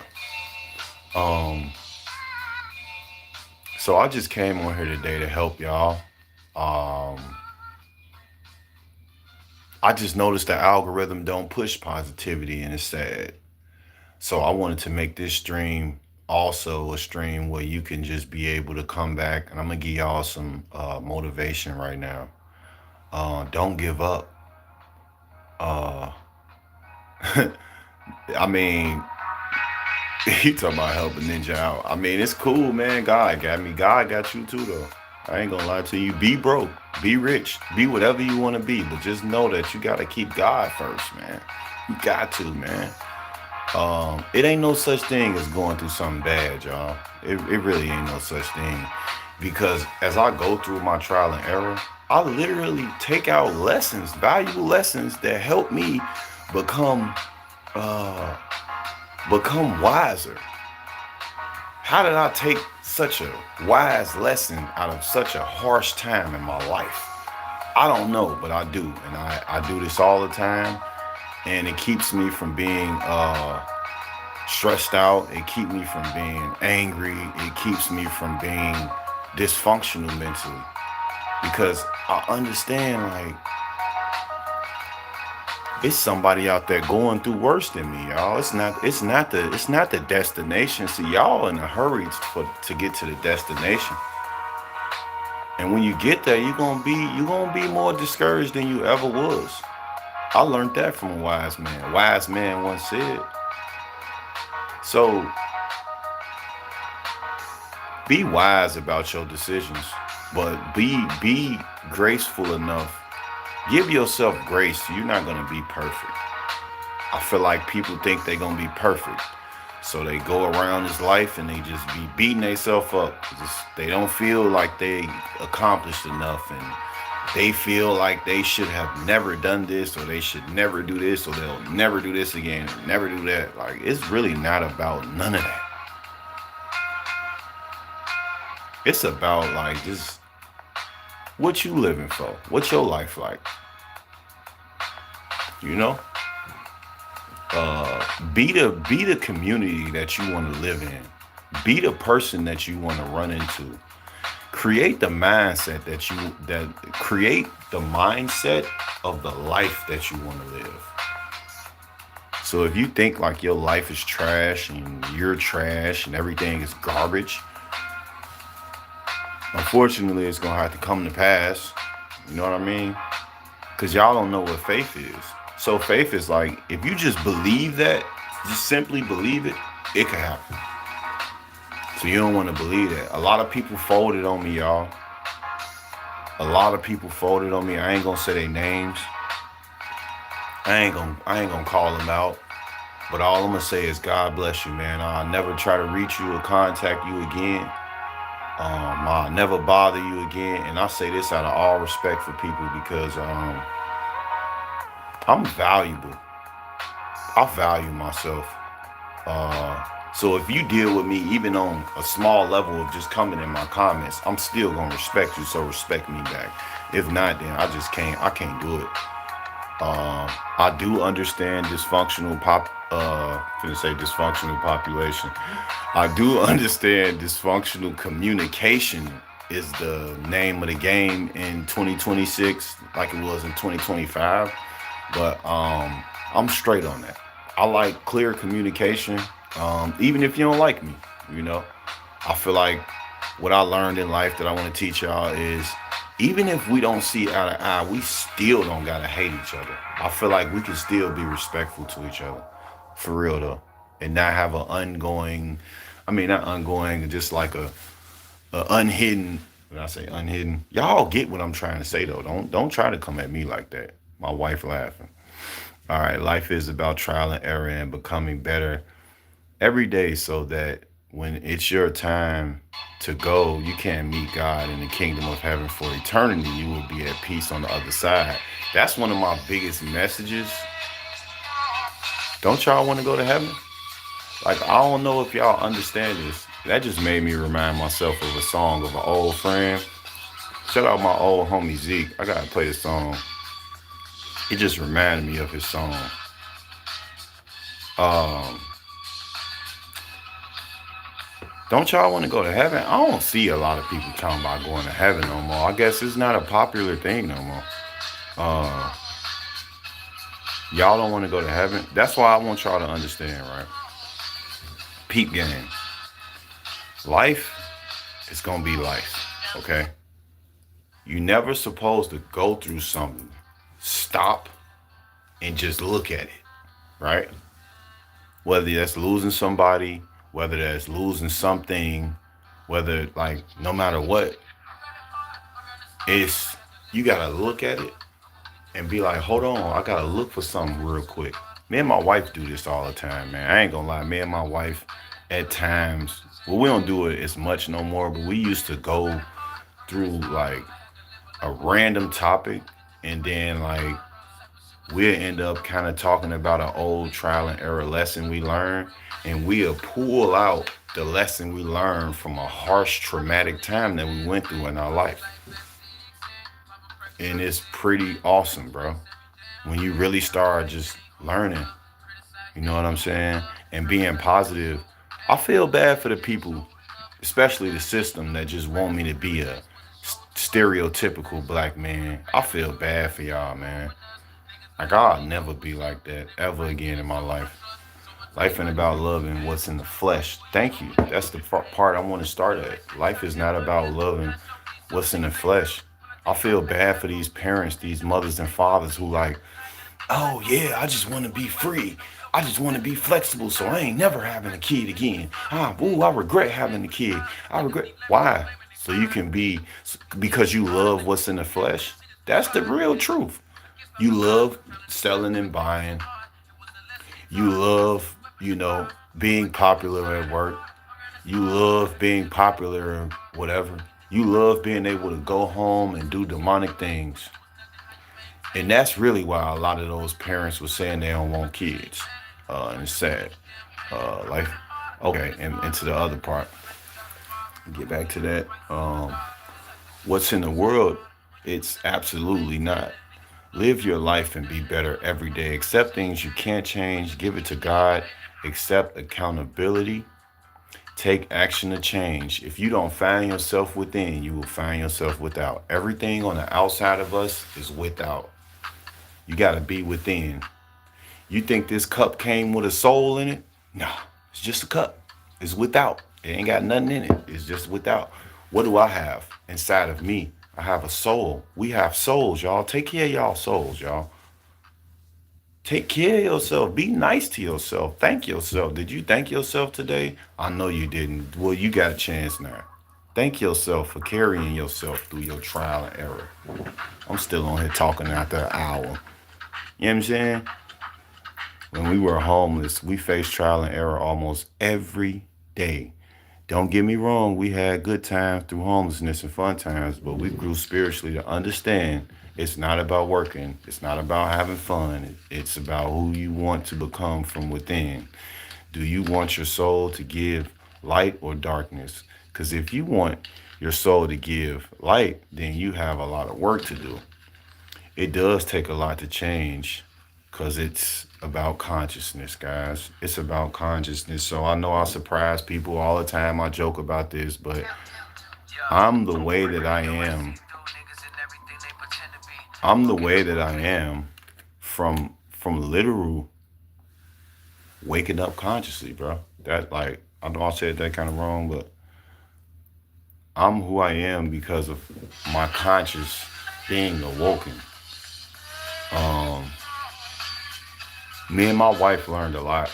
y'all. So I just came on here today to help y'all. I just noticed the algorithm don't push positivity and it's sad. So I wanted to make this stream also a stream where you can just be able to come back, and I'm gonna give y'all some motivation right now. Don't give up. I mean, he talking about helping Ninja out. I mean, it's cool, man. God got me. God got you too, though. I ain't gonna lie to you. Be broke, be rich, be whatever you want to be, but just know that you gotta keep God first, man. You got to, man. It ain't no such thing as going through something bad, y'all. It really ain't no such thing. Because as I go through my trial and error, I literally take out lessons, valuable lessons that help me become wiser. how did I take such a wise lesson out of such a harsh time in my life? I don't know, but I do. And I do this all the time. And it keeps me from being stressed out. It keeps me from being angry. It keeps me from being dysfunctional mentally. Because I understand, like, it's somebody out there going through worse than me, y'all. It's not the destination. See, y'all in a hurry to get to the destination. And when you get there, you're gonna be more discouraged than you ever was. I learned that from a wise man. A wise man once said. So be wise about your decisions, but be graceful enough. Give yourself grace. You're not gonna be perfect. I feel like people think they're gonna be perfect. So they go around this life and they just be beating themselves up. They don't feel like they accomplished enough, and they feel like they should have never done this, or they should never do this, or they'll never do this again, or never do that. Like, it's really not about none of that. It's about, like, just what you living for. What's your life like? You know? Be the community that you want to live in. Be the person that you want to run into. Create the mindset that create the mindset of the life that you want to live. So if you think like your life is trash and you're trash and everything is garbage, unfortunately it's gonna have to come to pass. You know what I mean? Because y'all don't know what faith is. So faith is like, if you just believe that, just simply believe it, it can happen. So you don't want to believe that. A lot of people folded on me, y'all. A lot of people folded on me. I ain't gonna say their names. I ain't gonna call them out. But all I'm gonna say is God bless you, man. I'll never try to reach you or contact you again. I'll never bother you again. And I say this out of all respect for people because I'm valuable. I value myself. So if you deal with me even on a small level of just coming in my comments, I'm still gonna respect you. So respect me back. If not, then I just can't. I can't do it. I do understand dysfunctional finna say dysfunctional population. I do understand dysfunctional communication is the name of the game in 2026, like it was in 2025. But I'm straight on that. I like clear communication, even if you don't like me. You know, I feel like what I learned in life that I want to teach y'all is even if we don't see eye to eye, we still don't gotta hate each other. I feel like we can still be respectful to each other, for real though, and not have an ongoing. I mean, not ongoing, just like a unhidden. When I say unhidden, y'all get what I'm trying to say though. Don't try to come at me like that. My wife laughing. All right, life is about trial and error and becoming better every day so that when it's your time to go, you can meet God in the kingdom of heaven for eternity. You will be at peace on the other side. That's one of my biggest messages. Don't y'all want to go to heaven? Like, I don't know if y'all understand this. That just made me remind myself of a song of an old friend. Shout out my old homie Zeke. I gotta play the song. It just reminded me of his song. Um, don't y'all want to go to heaven? I don't see a lot of people talking about going to heaven no more. I guess it's not a popular thing no more. Uh, y'all don't want to go to heaven. That's why I want y'all to understand, right? Peep game. Life is gonna be life, okay? You never supposed to go through something, stop, and just look at it, right? Whether that's losing somebody, whether that's losing something, whether like no matter what, it's you gotta look at it and be like, hold on, I gotta look for something real quick. Me and my wife do this all the time, man. I ain't gonna lie, me and my wife at times, well, we don't do it as much no more, but we used to go through like a random topic and then like we'll end up kind of talking about an old trial and error lesson we learned and we'll pull out the lesson we learned from a harsh, traumatic time that we went through in our life. And it's pretty awesome, bro. When you really start just learning, you know what I'm saying? And being positive. I feel bad for the people, especially the system that just want me to be a stereotypical black man. I feel bad for y'all, man. Like I'll never be like that ever again in my life. Life ain't about loving what's in the flesh. Thank you. That's the part I want to start at. Life is not about loving what's in the flesh. I feel bad for these parents, these mothers and fathers who like, oh yeah, I just want to be free. I just want to be flexible, so I ain't never having a kid again. I regret having a kid. I regret. Why? So you can be, because you love what's in the flesh. That's the real truth. You love selling and buying. You love, being popular at work. You love being popular or whatever. You love being able to go home and do demonic things. And that's really why a lot of those parents were saying they don't want kids. And it's sad. Like, okay, and to the other part, get back to that. What's in the world? It's absolutely not. Live your life and be better every day. Accept things you can't change. Give it to God. Accept accountability. Take action to change. If you don't find yourself within, you will find yourself without. Everything on the outside of us is without. You got to be within. You think this cup came with a soul in it? No, it's just a cup. It's without. It ain't got nothing in it. It's just without. What do I have inside of me? I have a soul. We have souls, y'all. Take care of y'all souls, y'all. Take care of yourself. Be nice to yourself. Thank yourself. Did you thank yourself today? I know you didn't. Well, you got a chance now. Thank yourself for carrying yourself through your trial and error. I'm still on here talking after an hour. You know what I'm saying? When we were homeless, we faced trial and error almost every day. Don't get me wrong, we had good times through homelessness and fun times, but we grew spiritually to understand it's not about working, it's not about having fun, it's about who you want to become from within. Do you want your soul to give light or darkness? Because if you want your soul to give light, then you have a lot of work to do. It does take a lot to change because it's about consciousness, guys. It's about consciousness. So I know I surprise people all the time. I joke about this, but I'm the way that I am. I'm the way that I am from literal waking up consciously, bro. That like I know I said that kind of wrong, but I'm who I am because of my conscious being awoken. Um, Me and my wife learned a lot.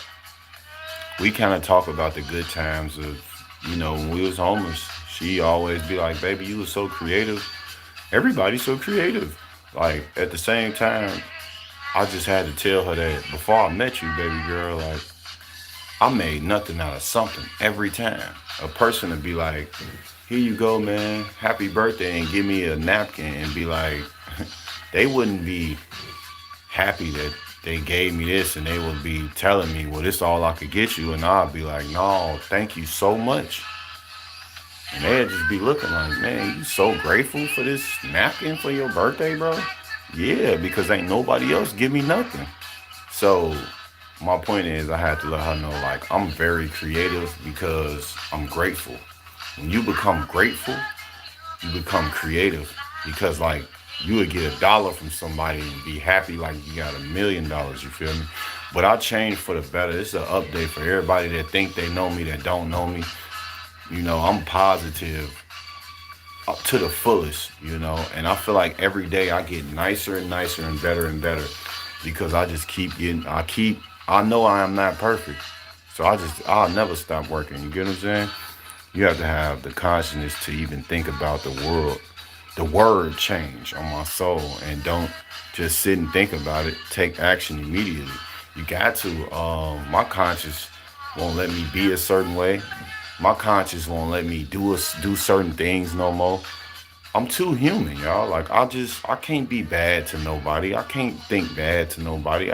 We kind of talk about the good times of, when we was homeless. She always be like, baby, you was so creative. Everybody's so creative. Like, at the same time, I just had to tell her that before I met you, baby girl, like, I made nothing out of something every time. A person would be like, here you go, man, happy birthday, and give me a napkin and be like, they wouldn't be happy that they gave me this and they would be telling me, well, this all I could get you. And I'd be like, no, thank you so much. And they'd just be looking like, man, you so grateful for this napkin for your birthday, bro? Yeah, because ain't nobody else give me nothing. So my point is I had to let her know, like, I'm very creative because I'm grateful. When you become grateful, you become creative because like you would get $1 from somebody and be happy like you got $1,000,000, you feel me? But I changed for the better. This is an update for everybody that think they know me, that don't know me. I'm positive up to the fullest, and I feel like every day I get nicer and nicer and better because I just I know I am not perfect. So I'll never stop working. You get what I'm saying? You have to have the consciousness to even think about the word change on my soul, and don't just sit and think about it. Take action immediately. You got to. My conscience won't let me be a certain way. My conscience won't let me do certain things no more. I'm too human, y'all. Like I can't be bad to nobody. I can't think bad to nobody.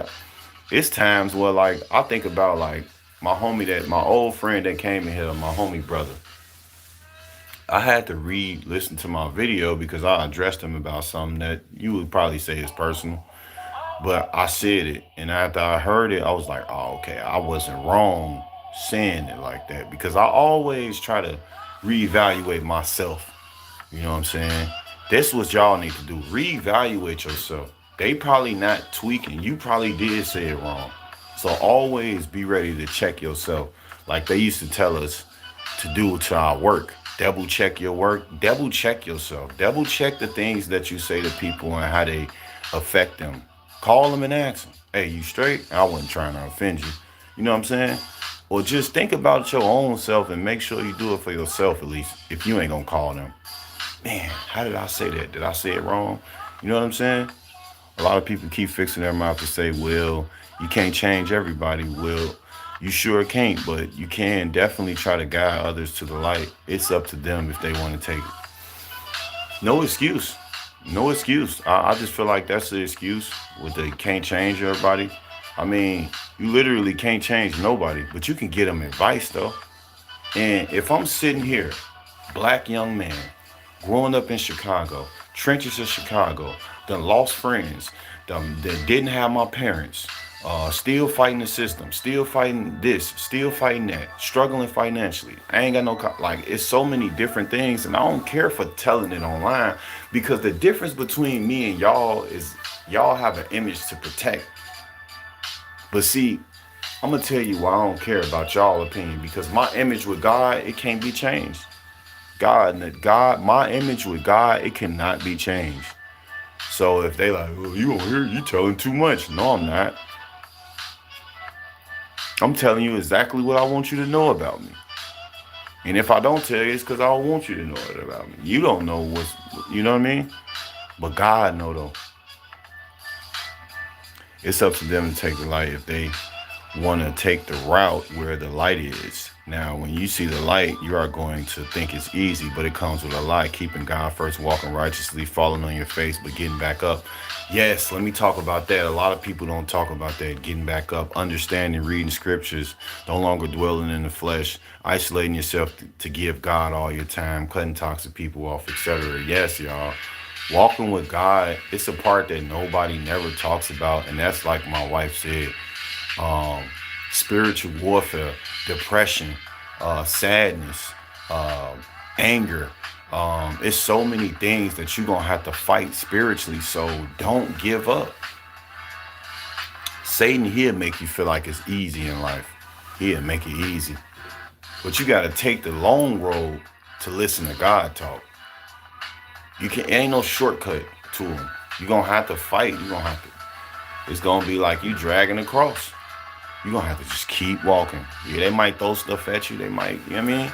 It's times where like I think about like my old friend that came in here, my homie brother. I had to listen to my video because I addressed him about something that you would probably say is personal. But I said it, and after I heard it, I was like, "Oh, okay, I wasn't wrong saying it like that." Because I always try to reevaluate myself. You know what I'm saying? That's what y'all need to do. Reevaluate yourself. They probably not tweaking. You probably did say it wrong. So always be ready to check yourself. Like they used to tell us to do to our work. Double check your work. Double check yourself. Double check the things that you say to people and how they affect them. Call them and ask them, "Hey, you straight?" I wasn't trying to offend you. You know what I'm saying? Or just think about your own self and make sure you do it for yourself at least. If you ain't gonna call them, man, how did I say that? Did I say it wrong? You know what I'm saying? A lot of people keep fixing their mouth to say, "Well, you can't change everybody." Well, you sure can't, but you can definitely try to guide others to the light. It's up to them if they want to take it. No excuse. No excuse. I just feel like that's the excuse with the can't change everybody. I mean, you literally can't change nobody, but you can get them advice though. And if I'm sitting here, black young man, growing up in Chicago, trenches of Chicago, done lost friends, done that didn't have my parents, still fighting the system, still fighting this, still fighting that, struggling financially. I ain't got no like it's so many different things, and I don't care for telling it online because the difference between me and y'all is y'all have an image to protect. But see, I'm gonna tell you why I don't care about y'all opinion because my image with God it can't be changed. God, my image with God, it cannot be changed. So if they like, "Oh, you on here, you telling too much." No, I'm not. I'm telling you exactly what I want you to know about me. And if I don't tell you, it's because I don't want you to know it about me. You don't know you know what I mean? But God know though. It's up to them to take the light if they want to take the route where the light is. Now, when you see the light, you are going to think it's easy, but it comes with a lot. Keeping God first, walking righteously, falling on your face, but getting back up. Yes, let me talk about that. A lot of people don't talk about that. Getting back up, understanding, reading scriptures, no longer dwelling in the flesh, isolating yourself to give God all your time, cutting toxic people off, etc. Yes, y'all. Walking with God, it's a part that nobody never talks about, and that's like my wife said um, spiritual warfare, depression, sadness, anger. It's so many things that you're going to have to fight spiritually. So don't give up. Satan, he'll make you feel like it's easy in life. He'll make it easy. But you got to take the long road to listen to God talk. You can ain't no shortcut to him. You're going to have to fight. You're going to have to. It's going to be like you dragging a cross. You're going to have to just keep walking. Yeah, they might throw stuff at you. They might, you know what I mean?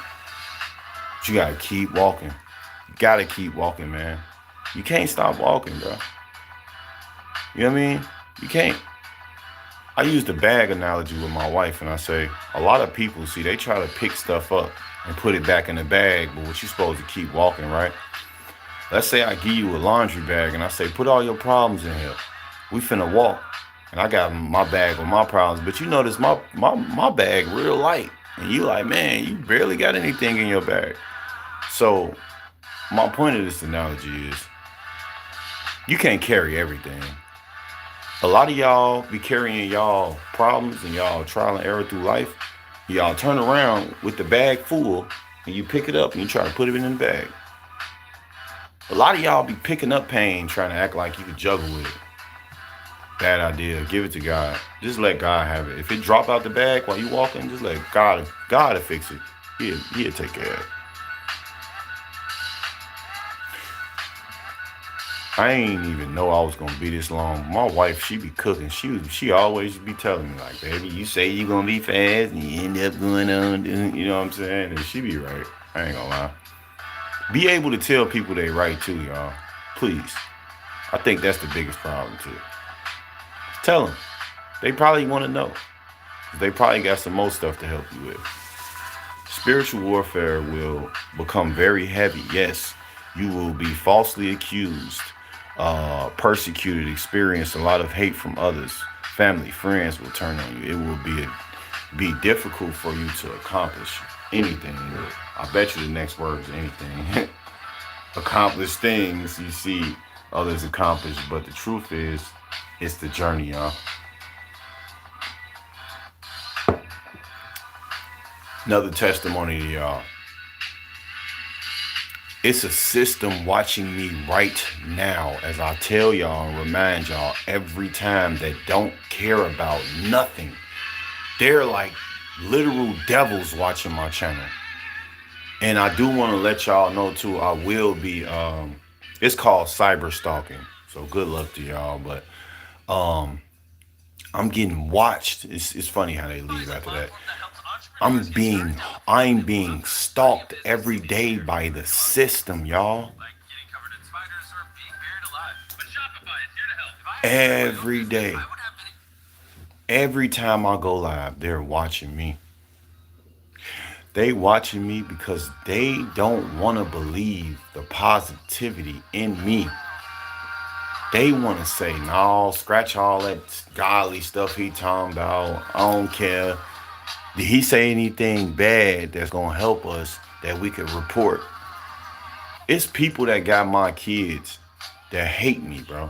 But you got to keep walking. You got to keep walking, man. You can't stop walking, bro. You know what I mean? You can't. I use the bag analogy with my wife, and I say, a lot of people, see, they try to pick stuff up and put it back in the bag, but what you supposed to keep walking, right? Let's say I give you a laundry bag, and I say, put all your problems in here. We finna walk. And I got my bag with my problems, but you notice my bag real light. And you like, man, you barely got anything in your bag. So my point of this analogy is you can't carry everything. A lot of y'all be carrying y'all problems and y'all trial and error through life. Y'all turn around with the bag full and you pick it up and you try to put it in the bag. A lot of y'all be picking up pain trying to act like you can juggle with it. Bad idea. Give it to God. Just let God have it. If it drop out the bag while you walking, just let God to fix it. He'll take care of it. I ain't even know I was gonna be this long. My wife, she be cooking. She always be telling me like, baby, you say you gonna be fast and you end up going on, you know what I'm saying? And she be right. I ain't gonna lie. Be able to tell people they right too, y'all. Please. I think that's the biggest problem too. Tell them. They probably want to know. They probably got some more stuff to help you with. Spiritual warfare will become very heavy. Yes, you will be falsely accused, persecuted, experience a lot of hate from others. Family, friends will turn on you. It will be be difficult for you to accomplish anything. I bet you the next word is anything. Accomplish things you see others accomplish, but the truth is, it's the journey, y'all. Another testimony to y'all. It's a system watching me right now as I tell y'all and remind y'all every time that don't care about nothing. They're like literal devils watching my channel. And I do want to let y'all know too, I will be it's called cyber stalking. So good luck to y'all. But I'm getting watched. It's funny how they leave after that. I'm being stalked every day by the system, y'all. Every day. Every time I go live, they're watching me. They watching me because they don't want to believe the positivity in me. They want to say, no, scratch all that godly stuff he talking about. I don't care. Did he say anything bad that's going to help us that we could report? It's people that got my kids that hate me, bro.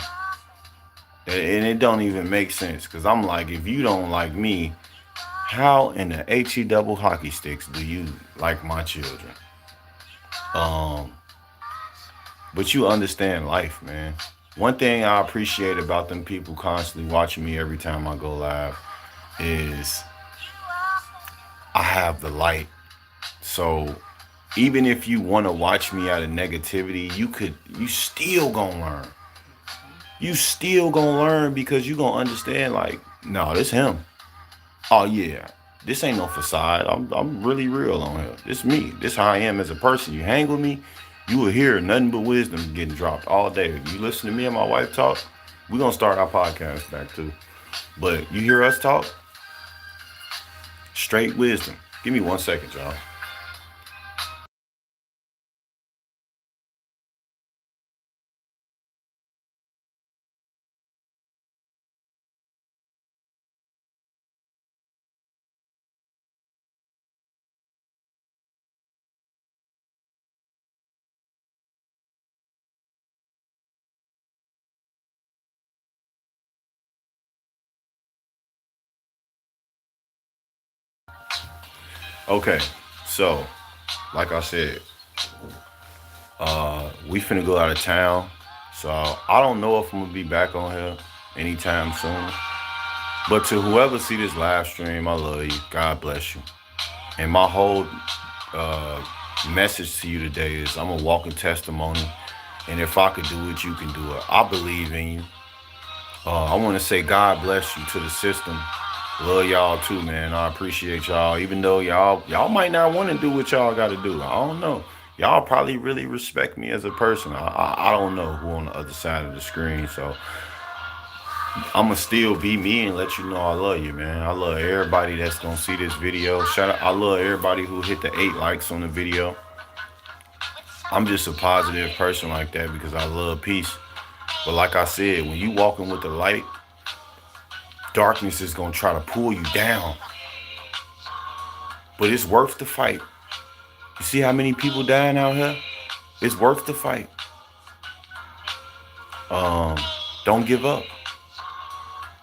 And it don't even make sense. Because I'm like, if you don't like me, how in the HE double hockey sticks do you like my children? But you understand life, man. One thing I appreciate about them people constantly watching me every time I go live is I have the light. So even if you want to watch me out of negativity, you still gonna learn. You still gonna learn because you gonna understand like, no, this him. Oh yeah, this ain't no facade. I'm really real on here. This me. This how I am as a person. You hang with me, you will hear nothing but wisdom getting dropped all day. If you listen to me and my wife talk, we're gonna start our podcast back too. But you hear us talk, straight wisdom. Give me 1 second, y'all. Okay, so like I said, we finna go out of town. So I don't know if I'm gonna be back on here anytime soon. But to whoever see this live stream, I love you. God bless you. And my whole uh, message to you today is I'm a walking testimony. And if I could do it, you can do it. I believe in you. I want to say God bless you to the system. Love y'all too, man. I appreciate y'all. Even though y'all might not want to do what y'all got to do. I don't know. Y'all probably really respect me as a person. I don't know who on the other side of the screen. So I'ma still be me and let you know I love you, man. I love everybody that's gonna see this video. Shout out, I love everybody who hit the 8 likes on the video. I'm just a positive person like that because I love peace. But like I said, when you walking with the light, darkness is gonna try to pull you down. But it's worth the fight. You see how many people dying out here? It's worth the fight. Don't give up.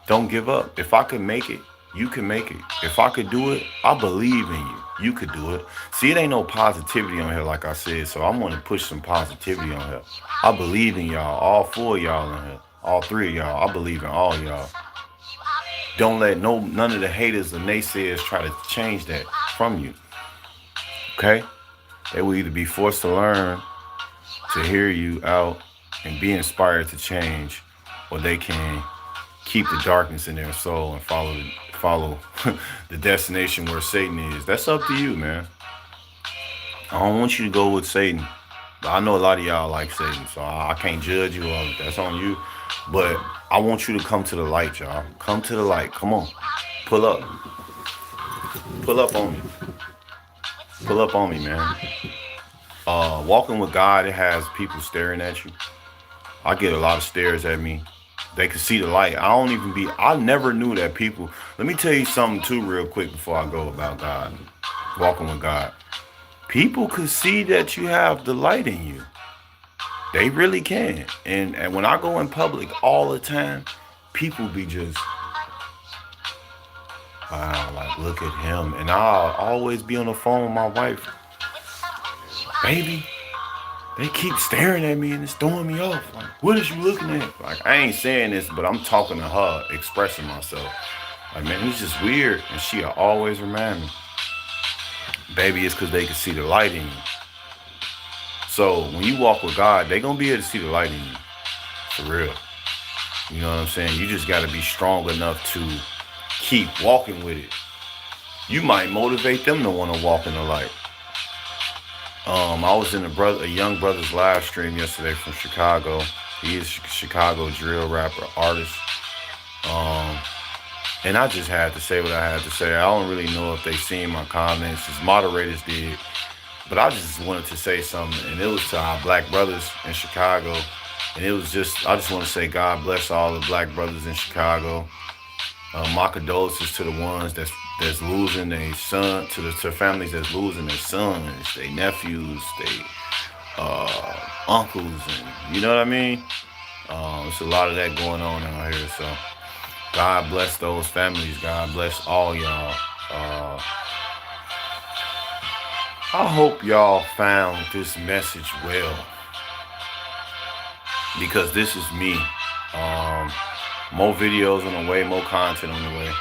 Don't give up. If I could make it, you can make it. If I could do it, I believe in you. You could do it. See, it ain't no positivity on here, like I said, so I'm going to push some positivity on here. I believe in y'all, all 4 of y'all in here, all 3 of y'all. I believe in all y'all. Don't let none of the haters and naysayers try to change that from you. Okay? They will either be forced to learn to hear you out and be inspired to change, or they can keep the darkness in their soul and follow the destination where Satan is. That's up to you, man. I don't want you to go with Satan. But I know a lot of y'all like Satan, so I can't judge you. That's on you. But I want you to come to the light, y'all. Come to the light. Come on. Pull up. Pull up on me. Pull up on me, man. Walking with God, it has people staring at you. I get a lot of stares at me. They could see the light. I never knew that people, let me tell you something too real quick before I go about God, walking with God. People could see that you have the light in you. They really can. And when I go in public all the time, people be just, wow, like look at him. And I'll always be on the phone with my wife. Baby, they keep staring at me and it's throwing me off. Like, what is you looking at? Like, I ain't saying this, but I'm talking to her, expressing myself. Like, man, it's just weird. And she'll always remind me, baby, it's because they can see the light in you. So when you walk with God, they gonna be able to see the light in you. For real. You know what I'm saying? You just gotta be strong enough to keep walking with it. You might motivate them to want to walk in the light. I was in a young brother's live stream yesterday from Chicago. He is a Chicago drill rapper, artist. And I just had to say what I had to say. I don't really know if they seen my comments. His moderators did. But I just wanted to say something. And it was to our black brothers in Chicago. And it was just, I just want to say God bless all the black brothers in Chicago. My condolences to the ones that's losing their son, to the families that's losing their sons, their nephews, their uncles, and you know what I mean? There's a lot of that going on out here. So God bless those families. God bless all y'all. I hope y'all found this message well, because this is me. More videos on the way, more content on the way.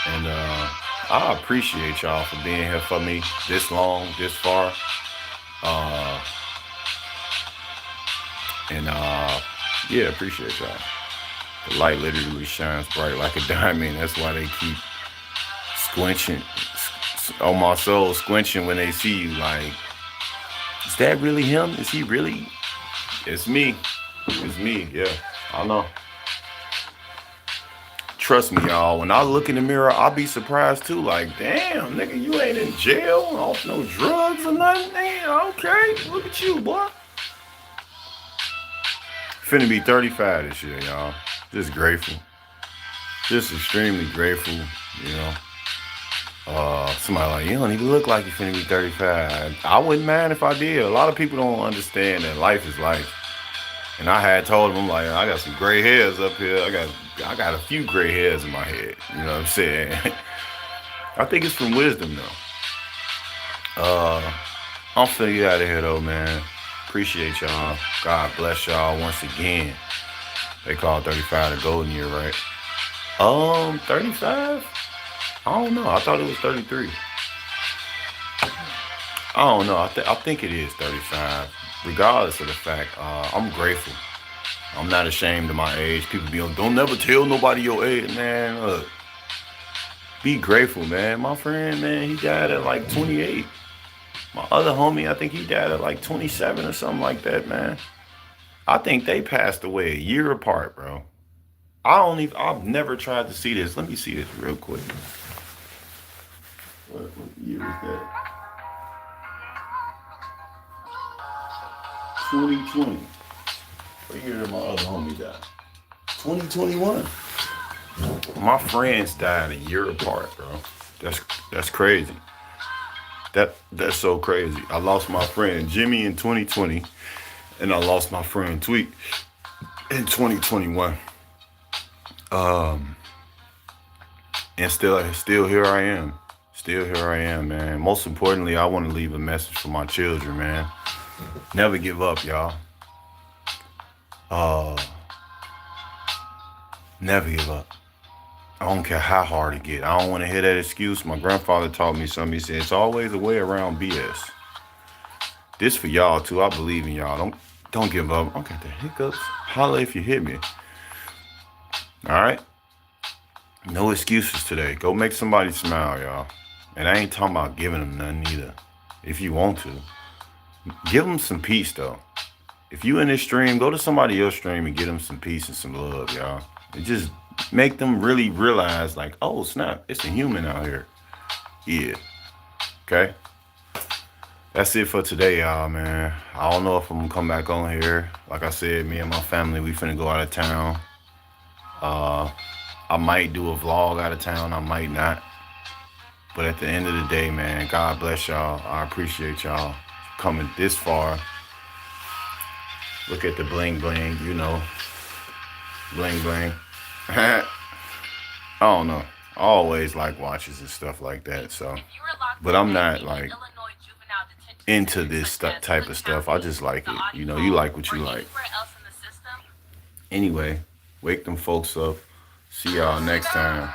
And I appreciate y'all for being here for me this long, this far. Yeah, appreciate y'all. The light literally shines bright like a diamond. That's why they keep squinching on my soul, squinching when they see you. Like, is that really him? Is he really? It's me. It's me. Yeah, I know. Trust me, y'all. When I look in the mirror, I'll be surprised too. Like, damn, nigga, you ain't in jail, off no drugs or nothing. Damn, okay, look at you, boy. Finna be 35 this year, y'all. Just grateful. Just extremely grateful, you know. Somebody like, you don't even look like you finna be 35. I wouldn't mind if I did. A lot of people don't understand that life is life. And I had told him, I'm like, I got some gray hairs up here. I got a few gray hairs in my head. You know what I'm saying? I think it's from wisdom, though. I'm finna get out of here, though, man. Appreciate y'all. God bless y'all once again. They call 35 the golden year, right? 35? I don't know. I thought it was 33. I don't know. I think it is 35. Regardless of the fact, I'm grateful. I'm not ashamed of my age. People be on, don't never tell nobody your age, man. Look, be grateful, man. My friend, man, he died at like 28. My other homie, I think he died at like 27 or something like that, man. I think they passed away a year apart, bro. I've never tried to see this. Let me see this real quick. What year is that? 2020. What year did my other homie die? 2021. My friends died a year apart, bro. That's crazy. That's so crazy. I lost my friend Jimmy in 2020, and I lost my friend Tweet in 2021. And still here I am. Still here I am, man. Most importantly, I want to leave a message for my children, man. Never give up, y'all. Never give up. I don't care how hard it get. I don't want to hear that excuse. My grandfather taught me something. He said, it's always a way around BS. This for y'all, too. I believe in y'all. Don't give up. I got the hiccups. Holla if you hit me. All right? No excuses today. Go make somebody smile, y'all. And I ain't talking about giving them nothing either. If you want to. Give them some peace, though. If you in this stream, go to somebody else's stream and give them some peace and some love, y'all. It just make them really realize, like, oh, snap, it's a human out here. Yeah. Okay? That's it for today, y'all, man. I don't know if I'm going to come back on here. Like I said, me and my family, we finna go out of town. I might do a vlog out of town. I might not. But at the end of the day, man, God bless y'all. I appreciate y'all coming this far. Look at the bling bling, you know. Bling bling. I don't know. I always like watches and stuff like that. So, but I'm not like into this type of stuff. I just like it. You know, you like what you like. Anyway, wake them folks up. See y'all next time.